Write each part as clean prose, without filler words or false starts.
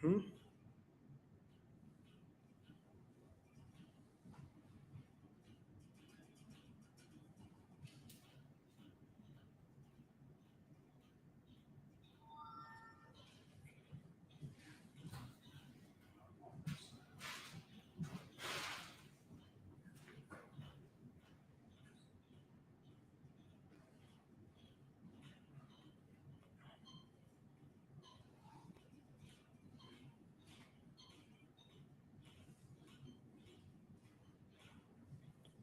Mm-hmm.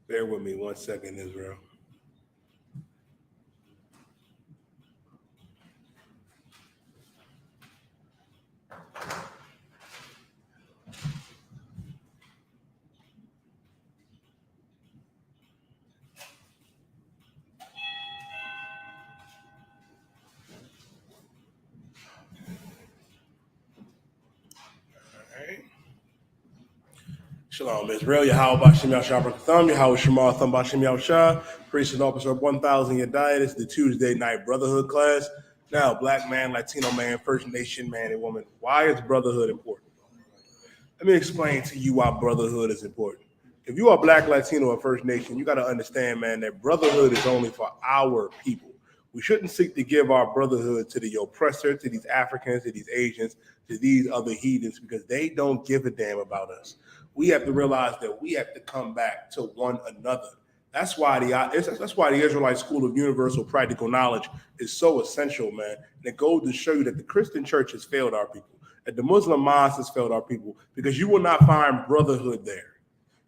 Bear with me 1 second, Israel. All right. Shalom, Israel. Yahweh Bashem Yahshua Thumb. Yahweh Shema Thumb Bashem Yahshua. Priest and officer of 1,000 Yadayah. This is the Tuesday night Brotherhood class. Now, black man, Latino man, First Nation man, and woman. Why is Brotherhood important? Let me explain to you why Brotherhood is important. If you are Black, Latino, or First Nation, you got to understand, man, that Brotherhood is only for our people. We shouldn't seek to give our brotherhood to the oppressor, to these Africans, to these Asians, to these other heathens, because they don't give a damn about us. We have to realize that we have to come back to one another. That's why the Israelite School of Universal Practical Knowledge is so essential, man. And it goes to show you that the Christian church has failed our people, that the Muslim mosque has failed our people, because you will not find brotherhood there.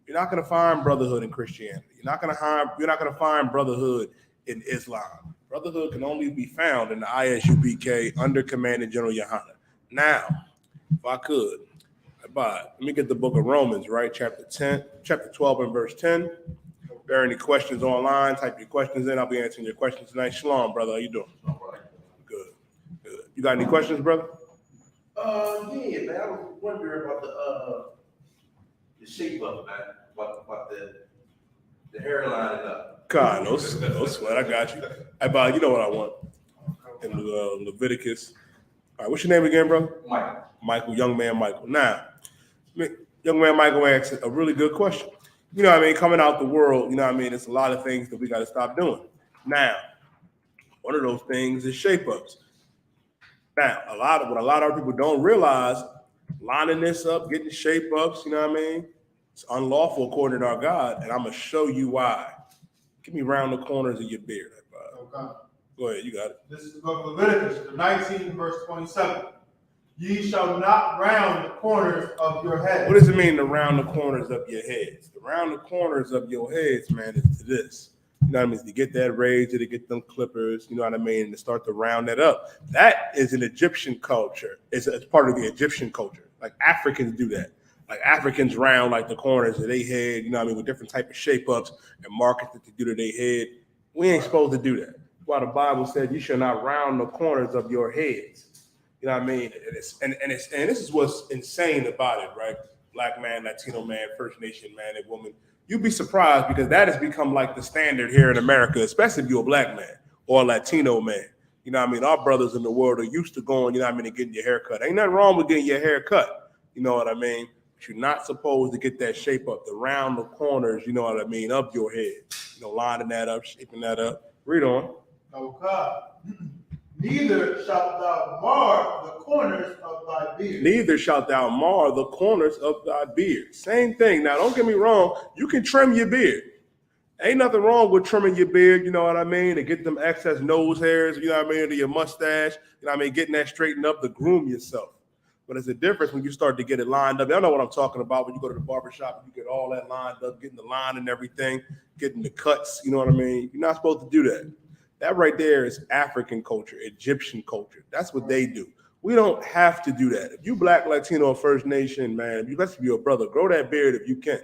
You're not going to find brotherhood in Christianity. You're not going to find brotherhood in Islam. Brotherhood can only be found in the I.S.U.P.K under Commanding General Yohanna. Now, if I could, let me get the book of Romans, right? Chapter 12 and verse 10. If there are any questions online, type your questions in. I'll be answering your questions tonight. Shalom, brother. How you doing? Good. You got any questions, brother? Yeah, man. I was wondering about the shape of it, man. About the hairline and up. God, no sweat. I got you. You know what I want. In Leviticus. All right, what's your name again, bro? Michael, young man Michael. Now, young man Michael asked a really good question. You know what I mean? Coming out the world, you know what I mean? It's a lot of things that we got to stop doing. Now, one of those things is shape-ups. Now, what a lot of people don't realize, lining this up, getting shape-ups, you know what I mean? It's unlawful according to our God, and I'm going to show you why. Give me round the corners of your beard. Okay. Go ahead, you got it. This is the book of Leviticus, 19, verse 27. Ye shall not round the corners of your heads. What does it mean to round the corners of your heads? To round the corners of your heads, man, is to this. You know what I mean? To get that razor, to get them clippers, you know what I mean? And to start to round that up. That is an Egyptian culture. It's part of the Egyptian culture. Like Africans do that. Like Africans round like the corners of their head, you know what I mean, with different type of shape-ups and markings that they do to their head. We ain't supposed to do that. That's why the Bible said you shall not round the corners of your heads. You know what I mean? And this is what's insane about it, right? Black man, Latino man, First Nation man and woman. You'd be surprised because that has become like the standard here in America, especially if you're a black man or a Latino man. You know what I mean? Our brothers in the world are used to going, you know what I mean, and getting your hair cut. Ain't nothing wrong with getting your hair cut. You know what I mean? But you're not supposed to get that shape up, to round the corners, you know what I mean, of your head. You know, lining that up, shaping that up. Read on. Okay. Neither shalt thou mar the corners of thy beard. Neither shalt thou mar the corners of thy beard. Same thing. Now, don't get me wrong. You can trim your beard. Ain't nothing wrong with trimming your beard, you know what I mean, to get them excess nose hairs, you know what I mean, to your mustache, you know what I mean, getting that straightened up to groom yourself. But there's a difference when you start to get it lined up. Y'all know what I'm talking about when you go to the barbershop and you get all that lined up, getting the line and everything, getting the cuts, you know what I mean? You're not supposed to do that. That right there is African culture, Egyptian culture. That's what they do. We don't have to do that. If you Black, Latino, or First Nation, man, if you're a brother, grow that beard if you can.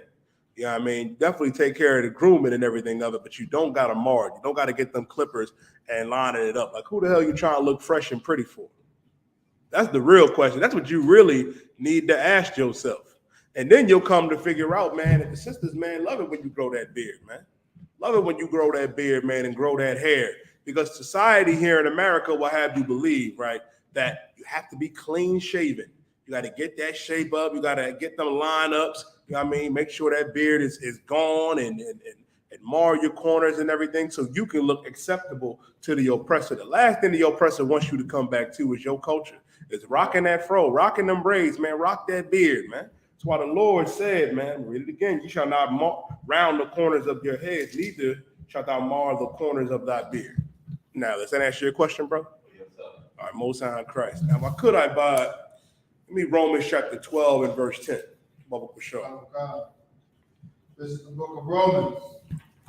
You know what I mean? Definitely take care of the grooming and everything of it, but you don't got to mar it. You don't got to get them clippers and lining it up. Like, who the hell you trying to look fresh and pretty for? That's the real question. That's what you really need to ask yourself. And then you'll come to figure out, man, that the sisters, man, love it when you grow that beard, man. Love it when you grow that beard, man, and grow that hair. Because society here in America will have you believe, right, that you have to be clean shaven. You You got to get that shape up. You got to get them lineups. You know what I mean? Make sure that beard is gone and mar your corners and everything so you can look acceptable to the oppressor. The last thing the oppressor wants you to come back to is your culture. It's rocking that fro, rocking them braids, man. Rock that beard, man. That's why the Lord said, man, read it again. You shall not round the corners of your head, neither shalt thou mar the corners of thy beard. Now, does that answer your question, bro? Yes, sir. All right, Most High in Christ. Now, why could I buy? Give me Romans chapter 12 and verse 10. Bubba for sure. Oh, God. This is the book of Romans,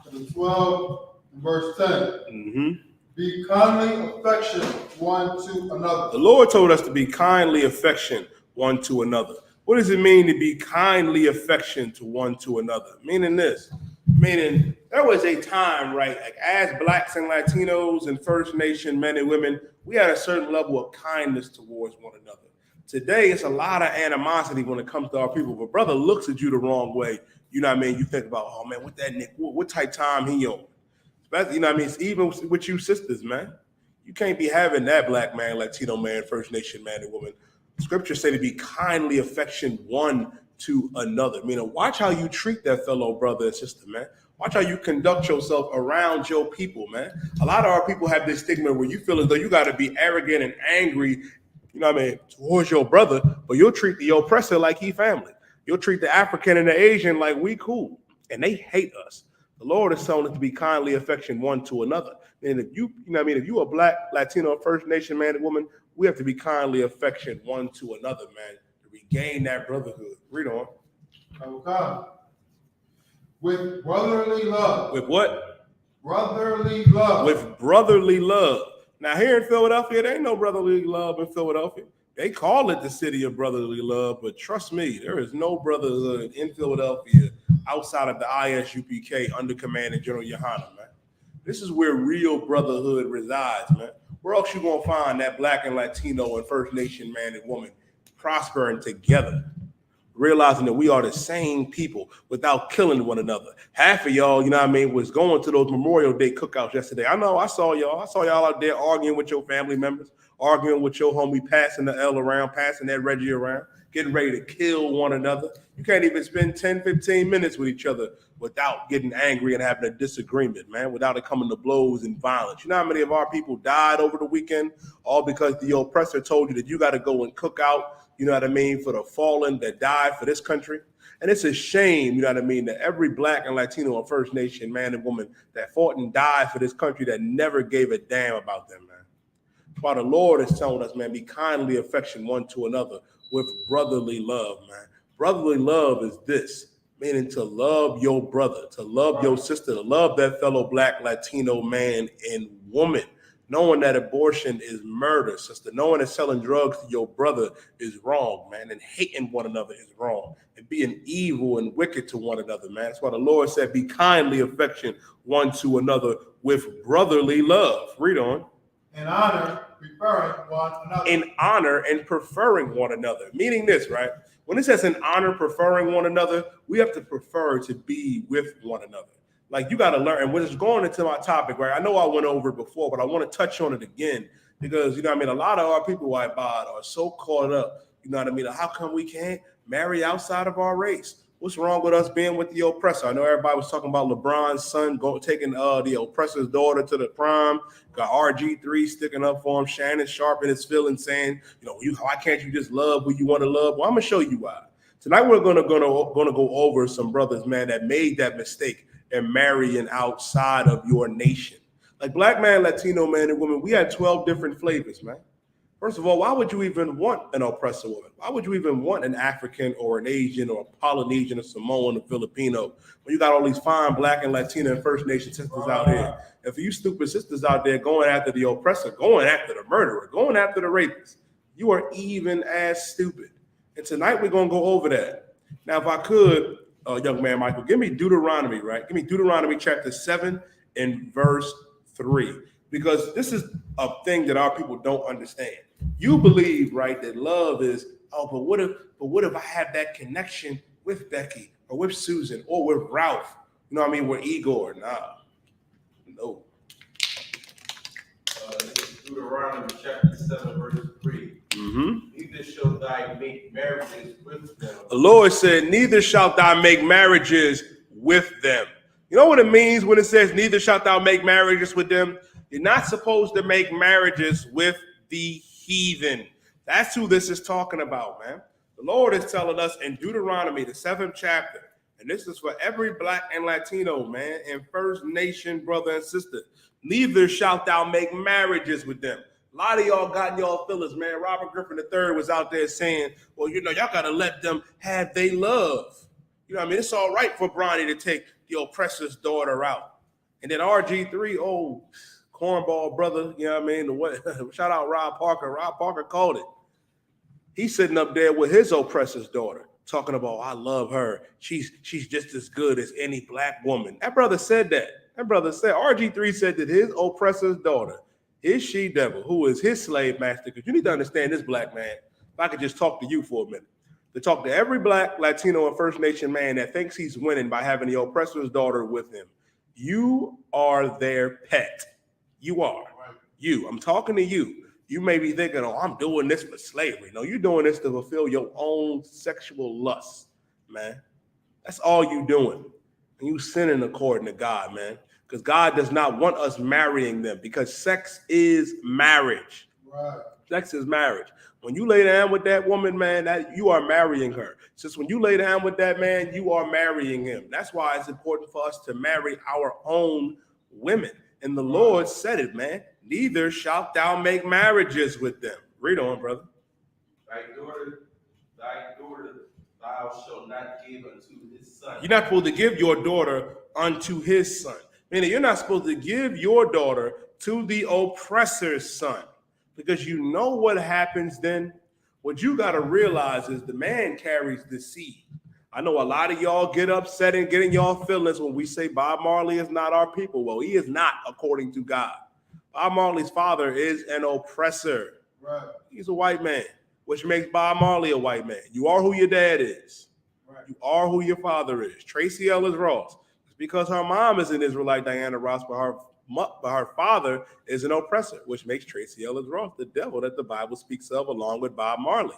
chapter 12 and verse 10. Mm-hmm. Be kindly affectionate one to another. The Lord told us to be kindly affectionate one to another. What does it mean to be kindly affectionate to one to another? Meaning this. Meaning there was a time, right, like as Blacks and Latinos and First Nation men and women, we had a certain level of kindness towards one another. Today, it's a lot of animosity when it comes to our people. If a brother looks at you the wrong way, you know what I mean? You think about, oh man, what that nigga, what type time he on? You know what I mean? It's even with you sisters, man. You can't be having that Black man, Latino man, First Nation man and woman. Scripture say to be kindly affectionate one to another. Meaning, watch how you treat that fellow brother and sister, man. Watch how you conduct yourself around your people, man. A lot of our people have this stigma where you feel as though you got to be arrogant and angry, you know what I mean, towards your brother, but you'll treat the oppressor like he family. You'll treat the African and the Asian like we cool, and they hate us. The Lord is telling us to be kindly affectionate one to another. And if you know what I mean, if you a Black, Latino, First Nation man and woman, we have to be kindly affectionate one to another, man, to regain that brotherhood. Read on. Oh, God. With brotherly love. With what? Brotherly love. With brotherly love. Now, here in Philadelphia, there ain't no brotherly love in Philadelphia. They call it the city of brotherly love, but trust me, there is no brotherhood in Philadelphia outside of the I.S.U.P.K under command of GEN.YAHANNA, man. This is where real brotherhood resides, man. Where else you gonna find that Black and Latino and First Nation man and woman prospering together, realizing that we are the same people without killing one another? Half of y'all, you know what I mean, was going to those Memorial Day cookouts yesterday. I know, I saw y'all out there arguing with your family members, arguing with your homie, passing the L around, passing that Reggie around, getting ready to kill one another. You can't even spend 10, 15 minutes with each other without getting angry and having a disagreement, man, without it coming to blows and violence. You know how many of our people died over the weekend? All because the oppressor told you that you got to go and cook out, you know what I mean, for the fallen that died for this country. And it's a shame, you know what I mean, that every Black and Latino and First Nation man and woman that fought and died for this country that never gave a damn about them, man. While the Lord is telling us, man, be kindly affectionate one to another with brotherly love, man. Brotherly love is this, meaning to love your brother, to love your sister, to love that fellow Black, Latino man and woman. Knowing that abortion is murder, sister. Knowing that selling drugs to your brother is wrong, man. And hating one another is wrong. And being evil and wicked to one another, man. That's why the Lord said, be kindly affectionate one to another with brotherly love. Read on. In honor, preferring one another. In honor and preferring one another. Meaning this, right? When it says in honor, preferring one another, we have to prefer to be with one another. Like, you got to learn. And when it's going into my topic, right? I know I went over it before, but I want to touch on it again because, you know what I mean, a lot of our people, I bought, are so caught up, you know what I mean? How come we can't marry outside of our race? What's wrong with us being with the oppressor? I know everybody was talking about LeBron's son taking the oppressor's daughter to the prom. Got RG3 sticking up for him. Shannon Sharp in his feelings saying, you know, why can't you just love who you want to love? Well, I'm gonna show you why. Tonight we're gonna go over some brothers, man, that made that mistake and marrying outside of your nation. Like Black man, Latino man, and woman, we had 12 different flavors, man. First of all, why would you even want an oppressor woman? Why would you even want an African or an Asian or a Polynesian or Samoan or Filipino when you got all these fine Black and Latino and First Nation sisters out here? And for you stupid sisters out there going after the oppressor, going after the murderer, going after the rapist, you are even as stupid. And tonight we're going to go over that. Now, if I could, young man Michael, give me Deuteronomy, right? Give me Deuteronomy chapter 7 and verse 3. Because this is a thing that our people don't understand. You believe, right, that love is, but what if I have that connection with Becky or with Susan or with Ralph? You know what I mean? With Igor? Nah. No. This is Deuteronomy chapter 7, verse 3. Mm-hmm. Neither shall thy make marriages with them. The Lord said, neither shalt thou make marriages with them. You know what it means when it says, neither shalt thou make marriages with them? You're not supposed to make marriages with the heathen. That's who this is talking about, man. The Lord is telling us in Deuteronomy, the 7th chapter, and this is for every black and Latino, man, and First Nation brother and sister. Neither shalt thou make marriages with them. A lot of y'all got in y'all feelings, man. Robert Griffin III was out there saying, well, you know, y'all got to let them have they love. You know what I mean? It's all right for Bronny to take the oppressor's daughter out. And then RG3, oh, cornball brother, you know what I mean? Shout out Rob Parker. Rob Parker called it. He's sitting up there with his oppressor's daughter, talking about, I love her. She's just as good as any black woman. That brother said that. That brother said, RG3 said that his oppressor's daughter, his she-devil, who is his slave master, because you need to understand this, black man. If I could just talk to you for a minute. To talk to every black, Latino, and First Nation man that thinks he's winning by having the oppressor's daughter with him. You are their pet. You are. You. I'm talking to you. You may be thinking, oh, I'm doing this for slavery. No, you're doing this to fulfill your own sexual lust, man. That's all you doing. And you sinning according to God, man. Because God does not want us marrying them, because sex is marriage. Right. Sex is marriage. When you lay down with that woman, man, that you are marrying her. Since when you lay down with that man, you are marrying him. That's why it's important for us to marry our own women. And the Lord said it, man. Neither shalt thou make marriages with them. Read on, brother. Thy daughter, thou shalt not give unto his son. You're not supposed to give your daughter unto his son. Meaning you're not supposed to give your daughter to the oppressor's son. Because you know what happens then? What you got to realize is the man carries the seed. I know a lot of y'all get upset and get in y'all feelings when we say Bob Marley is not our people. Well, he is not according to God. Bob Marley's father is an oppressor. Right. He's a white man, which makes Bob Marley a white man. You are who your dad is. Right. You are who your father is. Tracy Ellis Ross. It's because her mom is an Israelite, Diana Ross, but her father is an oppressor, which makes Tracy Ellis Ross the devil that the Bible speaks of, along with Bob Marley.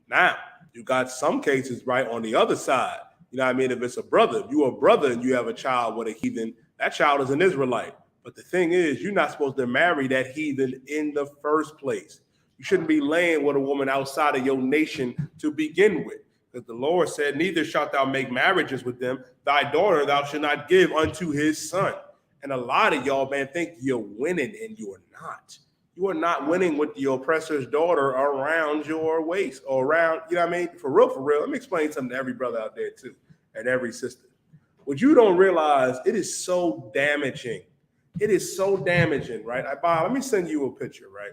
Now, you got some cases right on the other side. You know what I mean? If it's a brother, if you're a brother and you have a child with a heathen, that child is an Israelite. But the thing is, you're not supposed to marry that heathen in the first place. You shouldn't be laying with a woman outside of your nation to begin with. Because the Lord said, neither shalt thou make marriages with them. Thy daughter thou shalt not give unto his son. And a lot of y'all, man, think you're winning, and you are not. You are not winning with the oppressor's daughter around your waist or around, you know what I mean? For real, for real. Let me explain something to every brother out there too, and every sister. What you don't realize, it is so damaging. It is so damaging, right? Bob, let me send you a picture, right?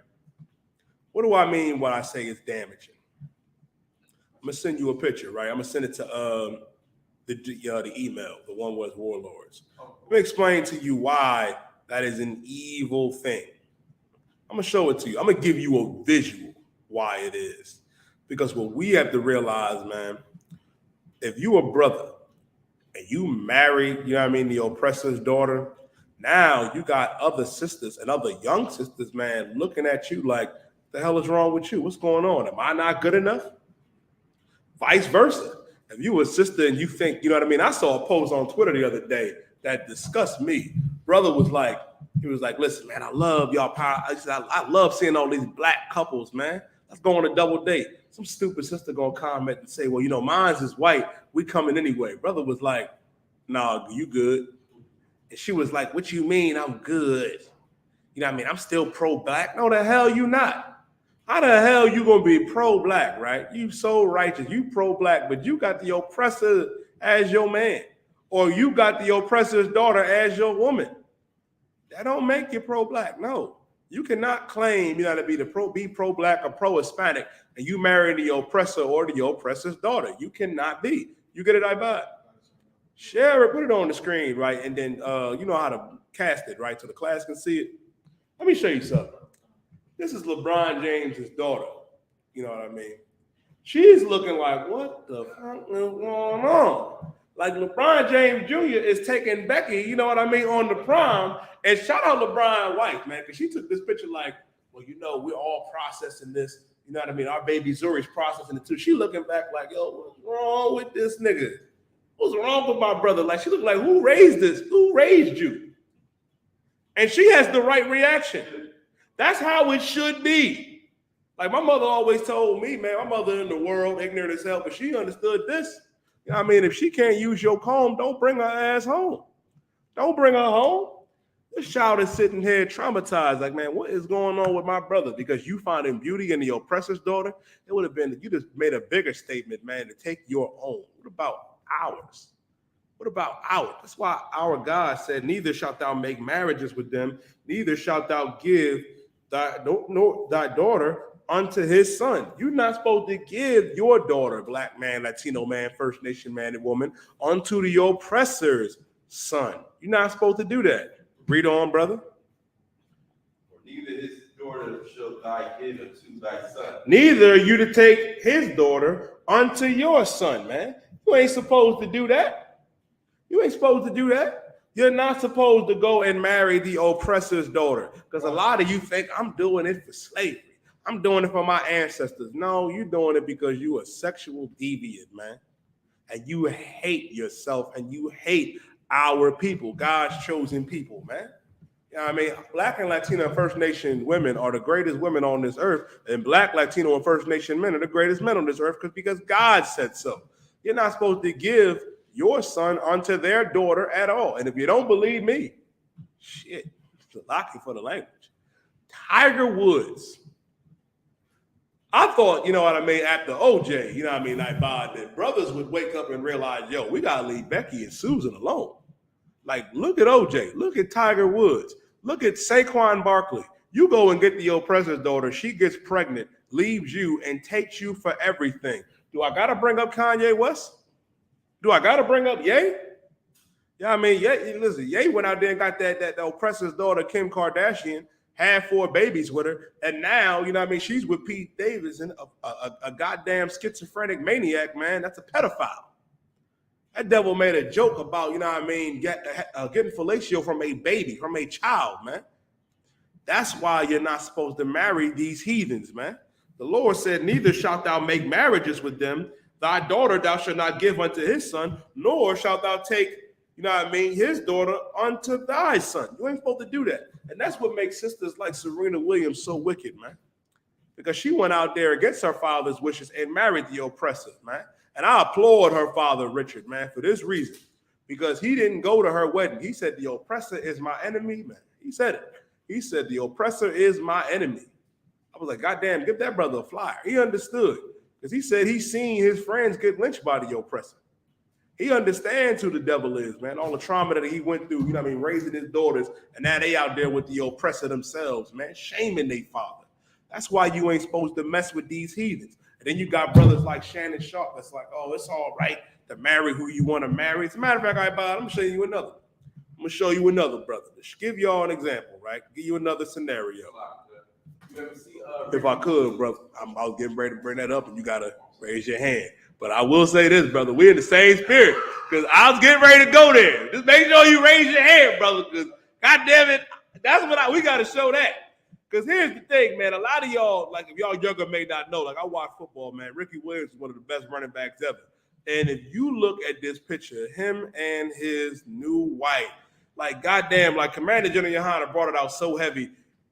What do I mean when I say it's damaging? I'm gonna send you a picture, right? I'm gonna send it to the email, the one with Warlords. Let me explain to you why that is an evil thing. I'm gonna show it to you. I'm gonna give you a visual why it is. Because what we have to realize, man, if you a brother and you marry, you know what I mean, the oppressor's daughter, now you got other sisters and other young sisters, man, looking at you like, the hell is wrong with you? What's going on? Am I not good enough? Vice versa. If you a sister and you think, you know what I mean? I saw a post on Twitter the other day that disgusted me. Brother was like, listen, man, I love y'all power. I love seeing all these black couples, man. Let's go on a double date. Some stupid sister gonna comment and say, well, you know, mine's is white. We coming anyway. Brother was like, nah, you good. And she was like, what you mean I'm good? You know what I mean? I'm still pro-black. No, the hell you not. How the hell you gonna be pro-black, right? You so righteous, you pro-black, but you got the oppressor as your man, or you got the oppressor's daughter as your woman. That don't make you pro-black. No, you cannot claim you got to be pro-black or pro-Hispanic, and you marry the oppressor or the oppressor's daughter. You cannot be. You get it, I share it, put it on the screen, right, and then you know how to cast it, right, so the class can see it. Let me show you something. This is LeBron James's daughter. You know what I mean? She's looking like, what the fuck is going on? Like LeBron James Jr. is taking Becky, you know what I mean, on the prom. And shout out LeBron's wife, man, because she took this picture like, well, you know, we're all processing this. You know what I mean? Our baby Zuri's processing it too. She looking back like, yo, what's wrong with this nigga? What's wrong with my brother? Like, she look like, who raised this? Who raised you? And she has the right reaction. That's how it should be. Like, my mother always told me, man, my mother in the world, ignorant as hell, but she understood this. You know what I mean? If she can't use your comb, don't bring her ass home. Don't bring her home. This child is sitting here traumatized. Like, man, what is going on with my brother? Because you finding beauty in the oppressor's daughter, it would have been, you just made a bigger statement, man, to take your own. What about ours? What about ours? That's why our God said, neither shalt thou make marriages with them, neither shalt thou give thy daughter unto his son. You're not supposed to give your daughter, black man, Latino man, First Nation man and woman, unto the oppressor's son. You're not supposed to do that. Read on, brother. Neither his daughter shall thy give unto thy son. Neither you to take his daughter unto your son, man. You ain't supposed to do that. You ain't supposed to do that. You're not supposed to go and marry the oppressor's daughter. Because a lot of you think, I'm doing it for slavery. I'm doing it for my ancestors. No, you're doing it because you a sexual deviant, man. And you hate yourself and you hate our people, God's chosen people, man. You know what I mean? Black and Latino and First Nation women are the greatest women on this earth, and Black, Latino, and First Nation men are the greatest men on this earth because God said so. You're not supposed to give your son unto their daughter at all. And if you don't believe me, shit, lucky for the language. Tiger Woods. I thought, you know what I mean, after OJ, you know what I mean, like, that brothers would wake up and realize, yo, we got to leave Becky and Susan alone. Like, look at OJ. Look at Tiger Woods. Look at Saquon Barkley. You go and get the oppressor's daughter. She gets pregnant, leaves you, and takes you for everything. Do I got to bring up Kanye West? Do I got to bring up Ye? Yeah, I mean, listen, Ye went out there and got that oppressor's daughter, Kim Kardashian, had 4 babies with her, and now, you know what I mean, she's with Pete Davidson, a goddamn schizophrenic maniac, man. That's a pedophile. That devil made a joke about, you know what I mean, getting fellatio from a baby, from a child, man. That's why you're not supposed to marry these heathens, man. The Lord said, neither shalt thou make marriages with them. Thy daughter thou shalt not give unto his son, nor shalt thou take, you know what I mean, his daughter unto thy son. You ain't supposed to do that. And that's what makes sisters like Serena Williams so wicked, man. Because she went out there against her father's wishes and married the oppressor, man. And I applaud her father, Richard, man, for this reason. Because he didn't go to her wedding. He said, the oppressor is my enemy, man. He said it. He said, the oppressor is my enemy. I was like, goddamn, give that brother a flyer. He understood. Because he said he's seen his friends get lynched by the oppressor. He understands who the devil is, man. All the trauma that he went through, you know what I mean, raising his daughters, and now they out there with the oppressor themselves, man, shaming their father. That's why you ain't supposed to mess with these heathens. And then you got brothers like Shannon Sharp that's like, oh, it's all right to marry who you want to marry. As a matter of fact, I'm going to show you another. I'm going to show you another, brother. Just give y'all an example, right? Give you another scenario. If I could, brother, I was getting ready to bring that up, and you got to raise your hand. But I will say this, brother, we're in the same spirit, because I was getting ready to go there. Just make sure you raise your hand, brother, because God damn it, that's what we got to show that. Because here's the thing, man, a lot of y'all, like if y'all younger may not know, like I watch football, man, Ricky Williams is one of the best running backs ever. And if you look at this picture, him and his new wife, like goddamn, like Commander GEN.YAHANNA brought it out so heavy,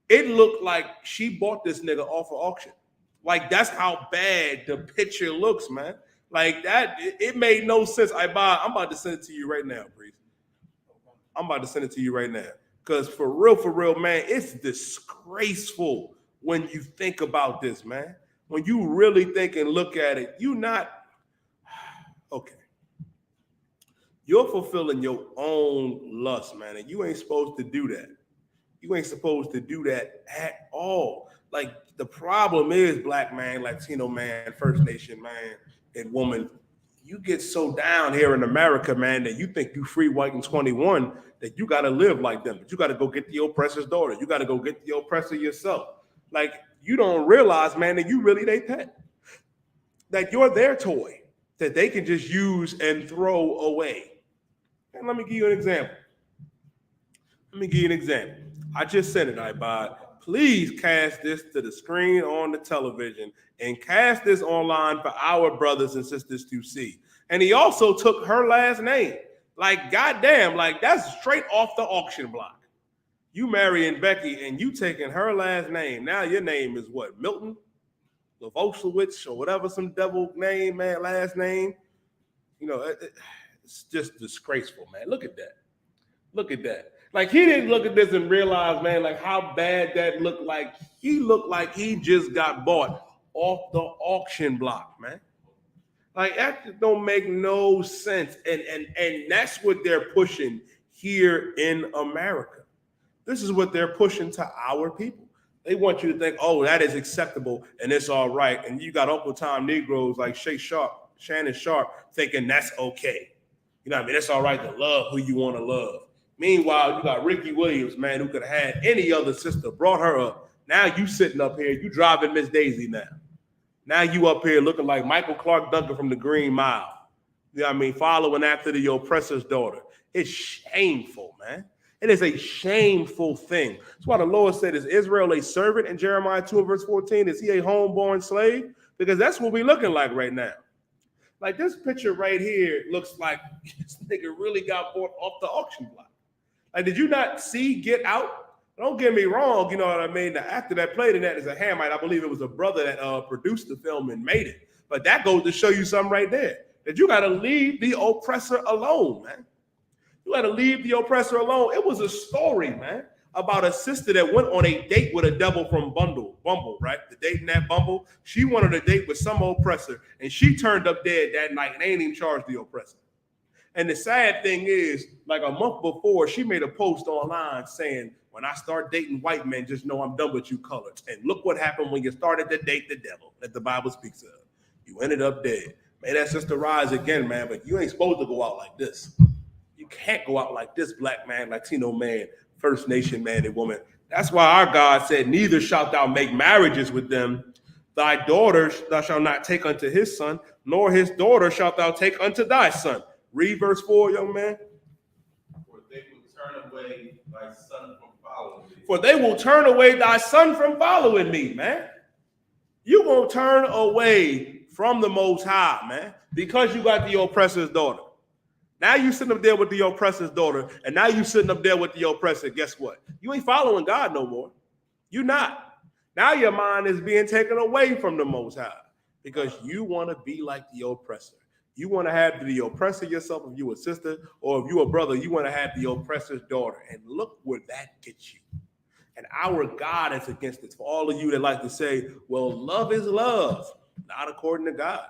it looked like she bought this nigga off of auction. Like that's how bad the picture looks, man. Like that, it made no sense. I'm about to send it to you right now, Breeze. I'm about to send it to you right now. Because for real, man, it's disgraceful when you think about this, man. When you really think and look at it, okay. You're fulfilling your own lust, man, and you ain't supposed to do that. You ain't supposed to do that at all. Like the problem is, black man, Latino man, First Nation man, and woman, you get so down here in America, man, that you think you free, white, and 21, that you got to live like them. But you got to go get the oppressor's daughter. You got to go get the oppressor yourself. Like, you don't realize, man, that you really they pet. That you're their toy that they can just use and throw away. And let me give you an example. I just sent it, please cast this to the screen on the television and cast this online for our brothers and sisters to see. And he also took her last name. Like, goddamn, like that's straight off the auction block. You marrying Becky and you taking her last name. Now your name is what? Milton? Lavoslowitz or whatever, some devil name, man, last name. You know, it's just disgraceful, man. Look at that. Look at that. Like, he didn't look at this and realize, man, like how bad that looked like. He looked like he just got bought off the auction block, man. Like, that just don't make no sense. And that's what they're pushing here in America. This is what they're pushing to our people. They want you to think, oh, that is acceptable and it's all right. And you got Uncle Tom Negroes like Shannon Sharp thinking that's okay. You know what I mean? It's all right to love who you want to love. Meanwhile, you got Ricky Williams, man, who could have had any other sister, brought her up. Now you sitting up here, you driving Miss Daisy now. Now you up here looking like Michael Clark Duncan from the Green Mile. You know what I mean? Following after the oppressor's daughter. It's shameful, man. It is a shameful thing. That's why the Lord said, is Israel a servant in Jeremiah 2 and verse 14? Is he a homeborn slave? Because that's what we're looking like right now. Like this picture right here looks like this nigga really got bought off the auction block. Like, did you not see Get Out? Don't get me wrong, you know what I mean? The actor that played in that is a Hamite. I believe it was a brother that produced the film and made it. But that goes to show you something right there. That you got to leave the oppressor alone, man. You got to leave the oppressor alone. It was a story, man, about a sister that went on a date with a devil from Bumble, right? The date in that Bumble. She wanted a date with some oppressor, and she turned up dead that night, and they ain't even charged the oppressor. And the sad thing is, like a month before, she made a post online saying, when I start dating white men, just know I'm done with you colors. And look what happened when you started to date the devil that the Bible speaks of. You ended up dead. May that sister rise again, man, but you ain't supposed to go out like this. You can't go out like this, black man, Latino man, First Nation man and woman. That's why our God said, neither shalt thou make marriages with them. Thy daughters thou shalt not take unto his son, nor his daughter shalt thou take unto thy son. Read verse 4, young man. For they will turn away thy son from following me. For they will turn away thy son from following me, man. You're going to turn away from the Most High, man, because you got the oppressor's daughter. Now you sitting up there with the oppressor's daughter, and now you sitting up there with the oppressor. Guess what? You ain't following God no more. You're not. Now your mind is being taken away from the Most High because you want to be like the oppressor. You want to have the oppressor yourself if you a sister, or if you a brother, you want to have the oppressor's daughter. And look where that gets you. And our God is against it. For all of you that like to say, well, love is love, not according to God.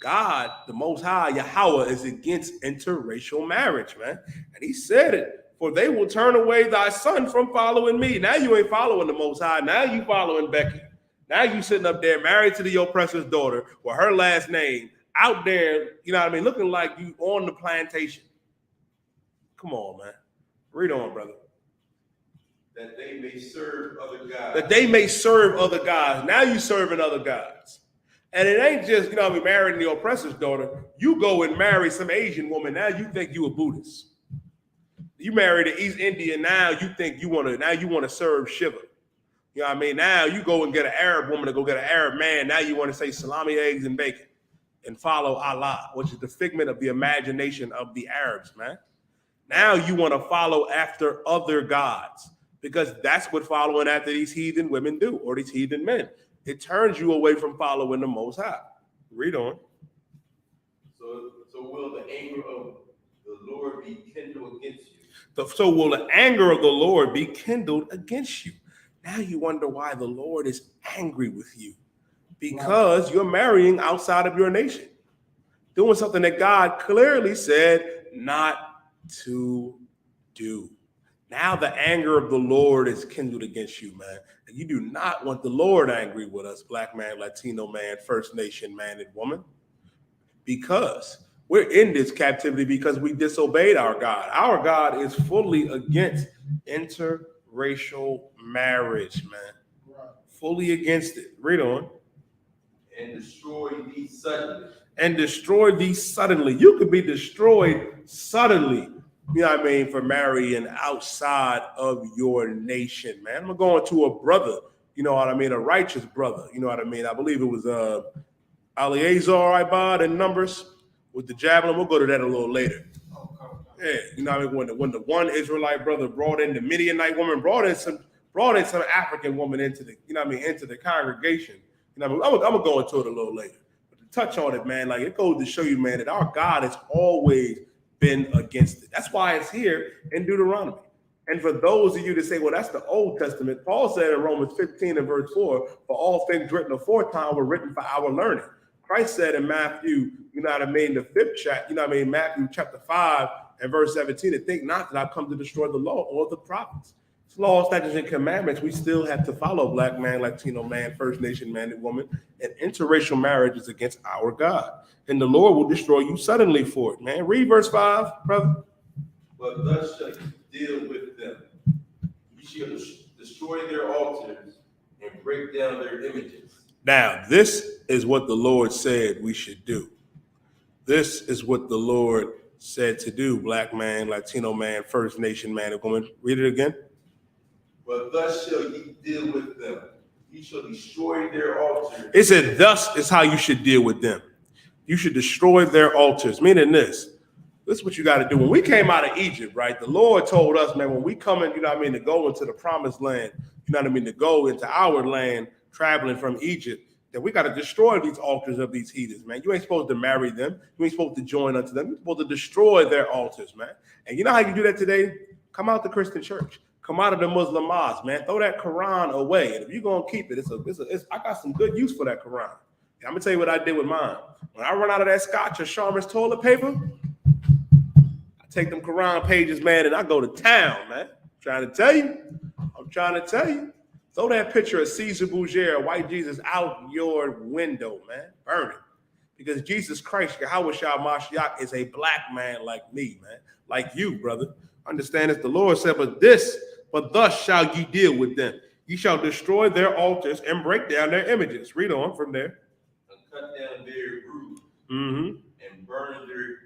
God, the Most High, Yahweh, is against interracial marriage, man. And he said it, for they will turn away thy son from following me. Now you ain't following the Most High. Now you following Becky. Now you sitting up there married to the oppressor's daughter with her last name out there, you know what I mean, looking like you on the plantation. Come on, man. Read on, brother. That they may serve other gods. That they may serve other gods. Now you serving other gods. And it ain't just, you know, be marrying the oppressor's daughter. You go and marry some Asian woman. Now you think you a Buddhist. You marry the East Indian. Now you think you want to serve Shiva. You know what I mean? Now you go and get an Arab woman to go get an Arab man. Now you want to say salami, eggs, and bacon and follow Allah, which is the figment of the imagination of the Arabs, man. Now you want to follow after other gods because that's what following after these heathen women do, or these heathen men. It turns you away from following the Most High. Read on. So will the anger of the Lord be kindled against you? So will the anger of the Lord be kindled against you? Now you wonder why the Lord is angry with you. Because you're marrying outside of your nation. Doing something that God clearly said not to do. Now the anger of the Lord is kindled against you, man. And you do not want the Lord angry with us, black man, Latino man, First Nation man and woman. Because we're in this captivity because we disobeyed our God. Our God is fully against interracial marriage, man. Right. Fully against it. Read on. And destroy thee suddenly. And destroy thee suddenly. You could be destroyed suddenly you know what I mean, for marrying outside of your nation, man. I'm going to a brother, you know what I mean, a righteous brother, you know what I mean. I believe it was Eleazar Ibad in Numbers with the javelin. We'll go to that a little later. Yeah, you know what I mean. When the one Israelite brother brought in the Midianite woman, brought in some African woman into the, you know what I mean, into the congregation. You know what I mean? I'm gonna go into it a little later. But to touch on it, man, like it goes to show you, man, that our God has always been against it. That's why it's here in Deuteronomy. And for those of you that say, well, that's the Old Testament, Paul said in Romans 15 and verse 4, for all things written aforetime were written for our learning. Christ said in Matthew, you know what I mean, the 5th chapter, you know what I mean, Matthew chapter 5 and verse 17, to think not that I've come to destroy the law or the prophets. It's laws, statutes, and commandments we still have to follow, black man, Latino man, First Nation man and woman, and interracial marriage is against our God. And the Lord will destroy you suddenly for it, man. Read verse 5, brother. But thus shall you deal with them. You shall destroy their altars and break down their images. Now, this is what the Lord said we should do. This is what the Lord said to do, black man, Latino man, First Nation man and woman. Read it again. But thus shall ye deal with them. You shall destroy their altars. It said, thus is how you should deal with them. You should destroy their altars. Meaning this is what you got to do. When we came out of Egypt, right, the Lord told us, man, when we come in, you know what I mean, to go into the promised land, you know what I mean, to go into our land, traveling from Egypt, that we got to destroy these altars of these heathens, man. You ain't supposed to marry them. You ain't supposed to join unto them. You're supposed to destroy their altars, man. And you know how you do that today? Come out the Christian church. Come out of the Muslim mosque, man. Throw that Quran away. And if you're going to keep it, I got some good use for that Quran. And I'm going to tell you what I did with mine. When I run out of that Scotch or Charmin's toilet paper, I take them Quran pages, man, and I go to town, man. I'm trying to tell you. Throw that picture of Caesar Borgia, white Jesus, out your window, man. Burn it. Because Jesus Christ, Yahweh Mashiach, is a black man like me, man. Like you, brother. Understand this. The Lord said, but thus shall ye deal with them. Ye shall destroy their altars and break down their images. Read on from there. And cut down their root. And burn their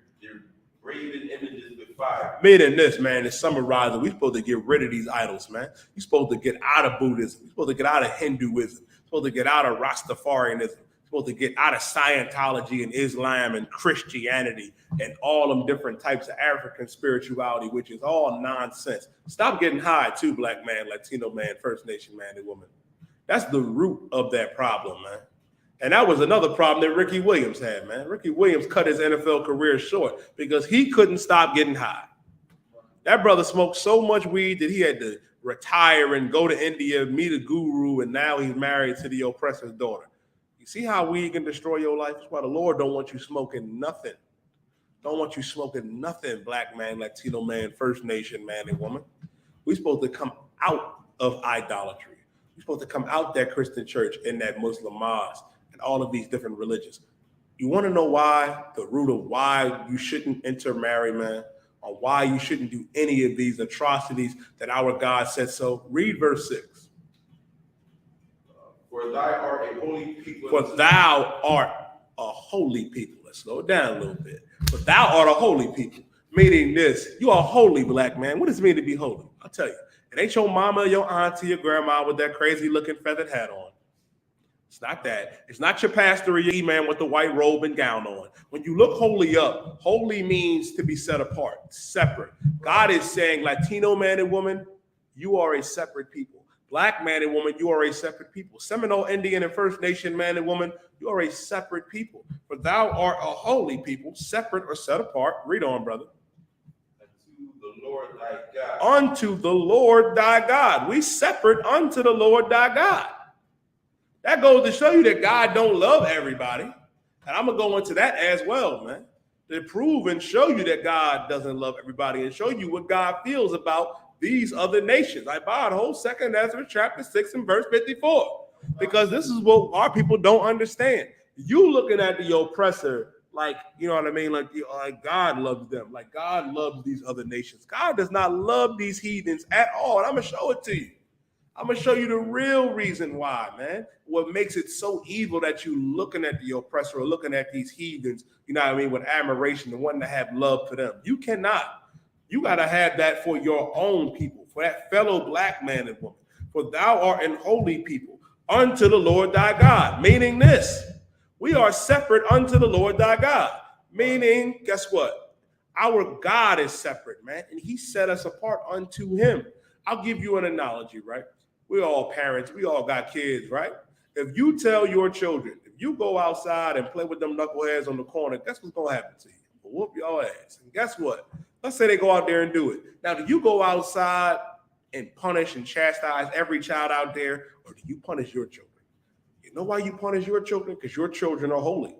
graven images with fire. Meaning this, man, is summarizing. We're supposed to get rid of these idols, man. You're supposed to get out of Buddhism. You're supposed to get out of Hinduism. You're supposed to get out of Rastafarianism. You're supposed to get out of Scientology and Islam and Christianity and all them different types of African spirituality, which is all nonsense. Stop getting high too, black man, Latino man, First Nation man and woman. That's the root of that problem, man. And that was another problem that Ricky Williams had, man. Ricky Williams cut his NFL career short because he couldn't stop getting high. That brother smoked so much weed that he had to retire and go to India, meet a guru, and now he's married to the oppressor's daughter. You see how weed can destroy your life? That's why the Lord don't want you smoking nothing. Don't want you smoking nothing, black man, Latino man, First Nation man and woman. We're supposed to come out of idolatry. We're supposed to come out that Christian church and that Muslim mosque. All of these different religions. You want to know why? The root of why you shouldn't intermarry, man, or why you shouldn't do any of these atrocities that our God said so? Read verse 6. For thou art a holy people. For thou art a holy people. Let's slow it down a little bit. But thou art a holy people. Meaning this, you are holy, black man. What does it mean to be holy? I'll tell you. It ain't your mama, your auntie, your grandma with that crazy looking feathered hat on. It's not that. It's not your pastor or your imam with the white robe and gown on. When you look holy up, holy means to be set apart, separate. God is saying, Latino man and woman, you are a separate people. Black man and woman, you are a separate people. Seminole, Indian, and First Nation man and woman, you are a separate people. For thou art a holy people, separate or set apart. Read on, brother. Unto the Lord thy God. Unto the Lord thy God. We separate unto the Lord thy God. That goes to show you that God don't love everybody. And I'm going to go into that as well, man. To prove and show you that God doesn't love everybody and show you what God feels about these other nations. I buy a whole 2nd Ezra chapter 6 and verse 54. Because this is what our people don't understand. You looking at the oppressor like, you know what I mean? Like God loves them. Like God loves these other nations. God does not love these heathens at all. And I'm going to show it to you. I'm going to show you the real reason why, man. What makes it so evil that you looking at the oppressor or looking at these heathens, you know what I mean, with admiration and wanting to have love for them. You cannot. You got to have that for your own people, for that fellow black man and woman. For thou art an holy people unto the Lord thy God. Meaning this, we are separate unto the Lord thy God. Meaning, guess what? Our God is separate, man, and he set us apart unto him. I'll give you an analogy, right? We're all parents. We all got kids, right? If you tell your children, if you go outside and play with them knuckleheads on the corner, guess what's going to happen to you? We'll whoop your ass. And guess what? Let's say they go out there and do it. Now, do you go outside and punish and chastise every child out there, or do you punish your children? You know why you punish your children? Because your children are holy.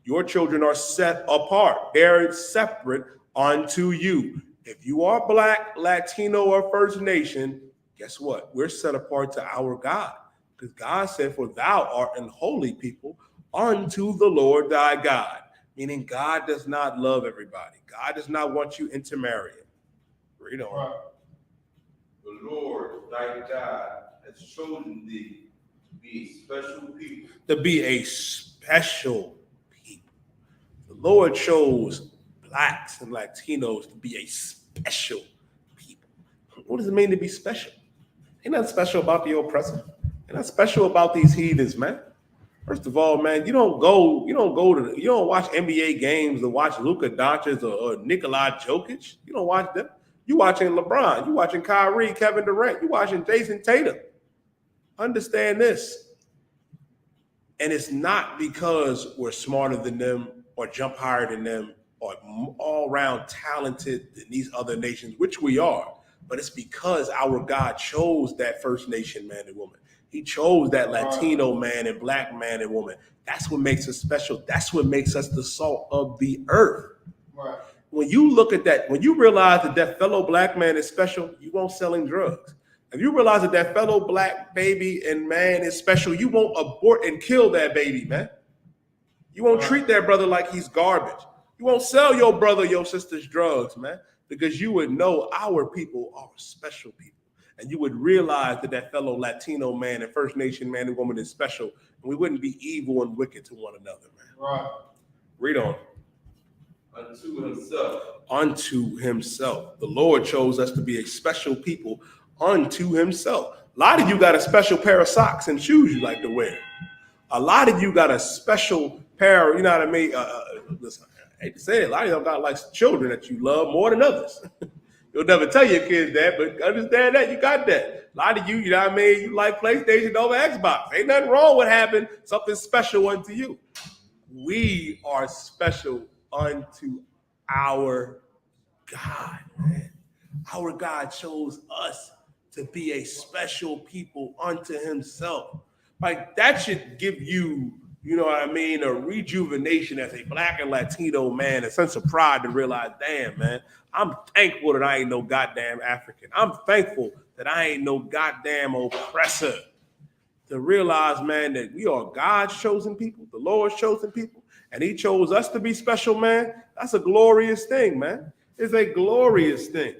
Your children are set apart. They're separate unto you. If you are black, Latino, or First Nation, guess what? We're set apart to our God. Because God said, for thou art an holy people unto the Lord thy God. Meaning God does not love everybody. God does not want you intermarrying. Read on. Right. The Lord thy God has chosen thee to be a special people. To be a special people. The Lord chose blacks and Latinos to be a special people. What does it mean to be special? Ain't nothing special about the oppressor. Ain't nothing special about these heathens, man. First of all, man, you don't watch NBA games to watch Luka Doncic or Nikola Jokic. You don't watch them. You watching LeBron. You watching Kyrie, Kevin Durant. You watching Jason Tatum. Understand this. And it's not because we're smarter than them or jump higher than them or all around talented than these other nations, which we are. But it's because our God chose that First Nation man and woman. He chose that Latino man and black man and woman. That's what makes us special. That's what makes us the salt of the earth. Right. When you look at that, when you realize that that fellow black man is special, you won't selling drugs. If you realize that that fellow black baby and man is special, you won't abort and kill that baby, man. You won't treat that brother like he's garbage. You won't sell your brother, your sister's drugs, man, because you would know our people are special people. And you would realize that that fellow Latino man and First Nation man and woman is special. And we wouldn't be evil and wicked to one another, man. Right. Read on. Unto himself. Unto himself. The Lord chose us to be a special people unto himself. A lot of you got a special pair of socks and shoes you like to wear. A lot of you got a special pair, you know what I mean? Listen, I hate to say it, a lot of y'all got like children that you love more than others. You'll never tell your kids that, but understand that you got that. A lot of you, you know what I mean? You like PlayStation over Xbox. Ain't nothing wrong with having something special unto you. We are special unto our God, man. Our God chose us to be a special people unto himself. Like that should give you, you know what I mean, a rejuvenation as a black and Latino man, a sense of pride to realize, damn, man, I'm thankful that I ain't no goddamn African. I'm thankful that I ain't no goddamn oppressor. To realize, man, that we are God's chosen people, the Lord's chosen people, and he chose us to be special, man. That's a glorious thing, man. It's a glorious thing.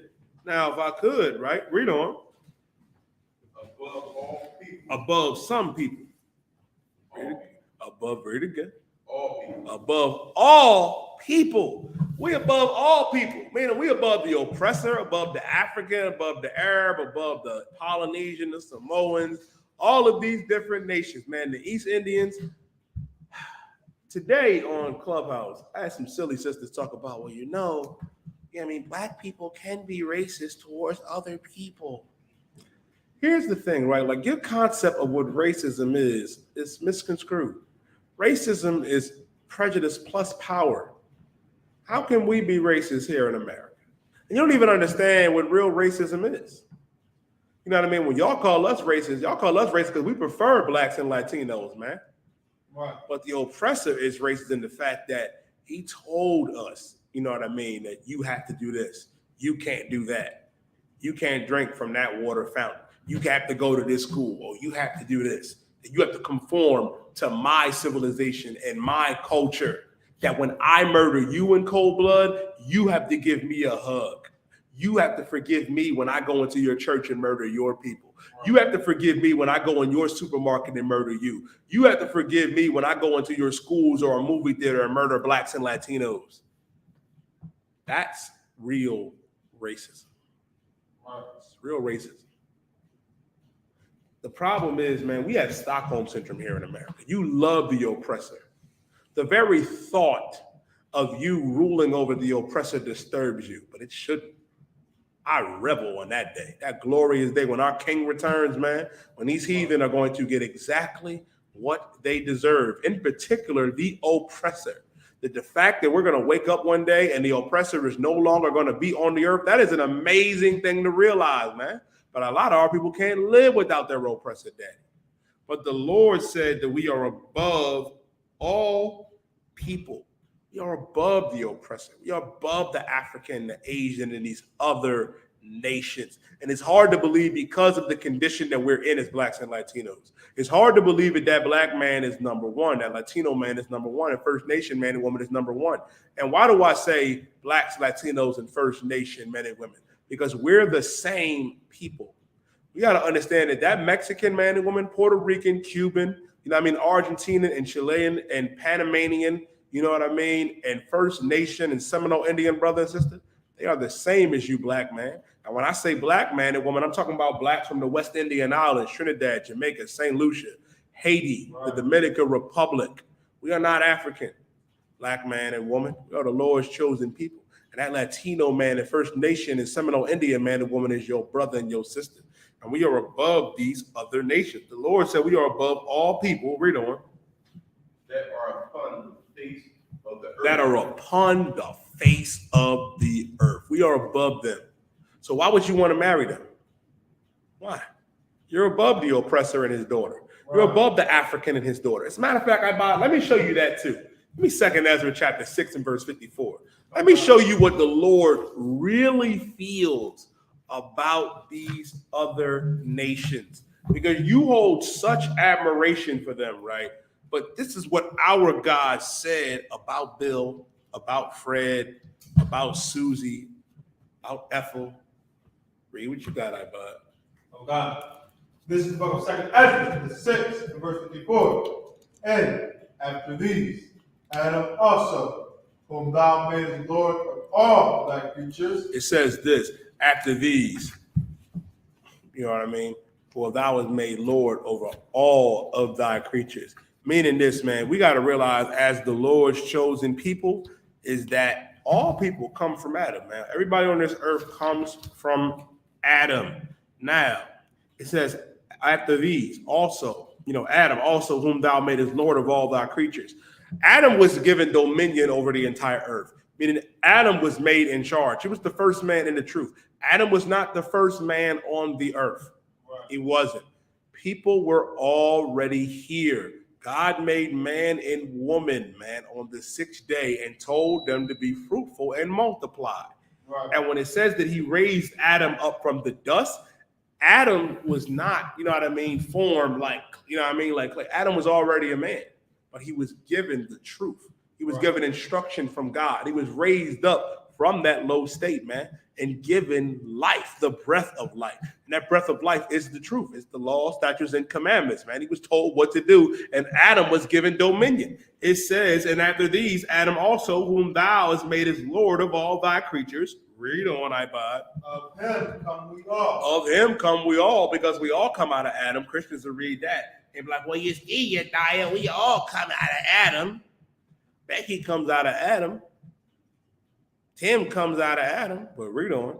Now, if I could, right, read on. Above all people. Above some people. Above, read again. All people. Above all people. We above all people. Meaning we above the oppressor, above the African, above the Arab, above the Polynesian, the Samoans, all of these different nations, man. The East Indians. Today on Clubhouse, I had some silly sisters talk about, well, you know, I mean, black people can be racist towards other people. Here's the thing, right? Like your concept of what racism is misconstrued. Racism is prejudice plus power. How can we be racist here in America? And you don't even understand what real racism is. You know what I mean? When y'all call us racist because we prefer blacks and Latinos, man. Right. But the oppressor is racist in the fact that he told us, you know what I mean, that you have to do this. You can't do that. You can't drink from that water fountain. You have to go to this school, or you have to do this. You have to conform to my civilization and my culture. That when I murder you in cold blood, you have to give me a hug. You have to forgive me when I go into your church and murder your people. You have to forgive me when I go in your supermarket and murder you. You have to forgive me when I go into your schools or a movie theater and murder blacks and Latinos. That's real racism. Right. It's real racism. The problem is, man, we have Stockholm Syndrome here in America. You love the oppressor. The very thought of you ruling over the oppressor disturbs you, but it shouldn't. I revel on that day, that glorious day when our king returns, man, when these heathen are going to get exactly what they deserve, in particular, the oppressor. The fact that we're going to wake up one day and the oppressor is no longer going to be on the earth, that is an amazing thing to realize, man. But a lot of our people can't live without their oppressor daddy. But the Lord said that we are above all people. We are above the oppressor. We are above the African, the Asian, and these other nations. And it's hard to believe because of the condition that we're in as blacks and Latinos. It's hard to believe that black man is number one, that Latino man is number one, and First Nation man and woman is number one. And why do I say blacks, Latinos, and First Nation men and women? Because we're the same people. We got to understand that Mexican man and woman, Puerto Rican, Cuban, Argentinian and Chilean and Panamanian, and First Nation and Seminole Indian brother and sister, they are the same as you, black man. And when I say black man and woman, I'm talking about blacks from the West Indian Islands, Trinidad, Jamaica, St. Lucia, Haiti, the Dominican Republic. We are not African, black man and woman. We are the Lord's chosen people. And that Latino man and First Nation and Seminole Indian man and woman is your brother and your sister. And we are above these other nations. The Lord said we are above all people. Read on. That are upon the face of the earth. That are upon the face of the earth. We are above them. So why would you want to marry them? Why? You're above the oppressor and his daughter. You're above the African and his daughter. As a matter of fact, let me show you that too. Let me 2 Ezra chapter 6 and verse 54. Let me show you what the Lord really feels about these other nations. Because you hold such admiration for them, right? But this is what our God said about Bill, about Fred, about Susie, about Ethel. Read what you got, I-Bud. Oh God. This is the book of 2 Ezra, 6 and verse 54. And after these, Adam also, whom thou madest Lord of all thy creatures. It says this, after these, you know what I mean? For thou was made Lord over all of thy creatures. Meaning this, man, we got to realize as the Lord's chosen people is that all people come from Adam, man. Everybody on this earth comes from Adam. Now, it says, after these also, Adam also whom thou madest Lord of all thy creatures. Adam was given dominion over the entire earth, meaning Adam was made in charge. He was the first man in the truth. Adam was not the first man on the earth. Right. He wasn't. People were already here. God made man and woman, man, on the 6th day and told them to be fruitful and multiply. Right. And when it says that he raised Adam up from the dust, Adam was not, formed like Adam was already a man, but he was given the truth. He was given instruction from God. He was raised up from that low state, man, and given life, the breath of life. And that breath of life is the truth. It's the law, statutes, and commandments, man. He was told what to do, and Adam was given dominion. It says, and after these, Adam also, whom thou hast made as Lord of all thy creatures. Read on, I-Bud. Of him come we all. Of him come we all, because we all come out of Adam. Christians will read that and be like, well, you see, you die, we all come out of Adam. Becky comes out of Adam. Tim comes out of Adam. But read on.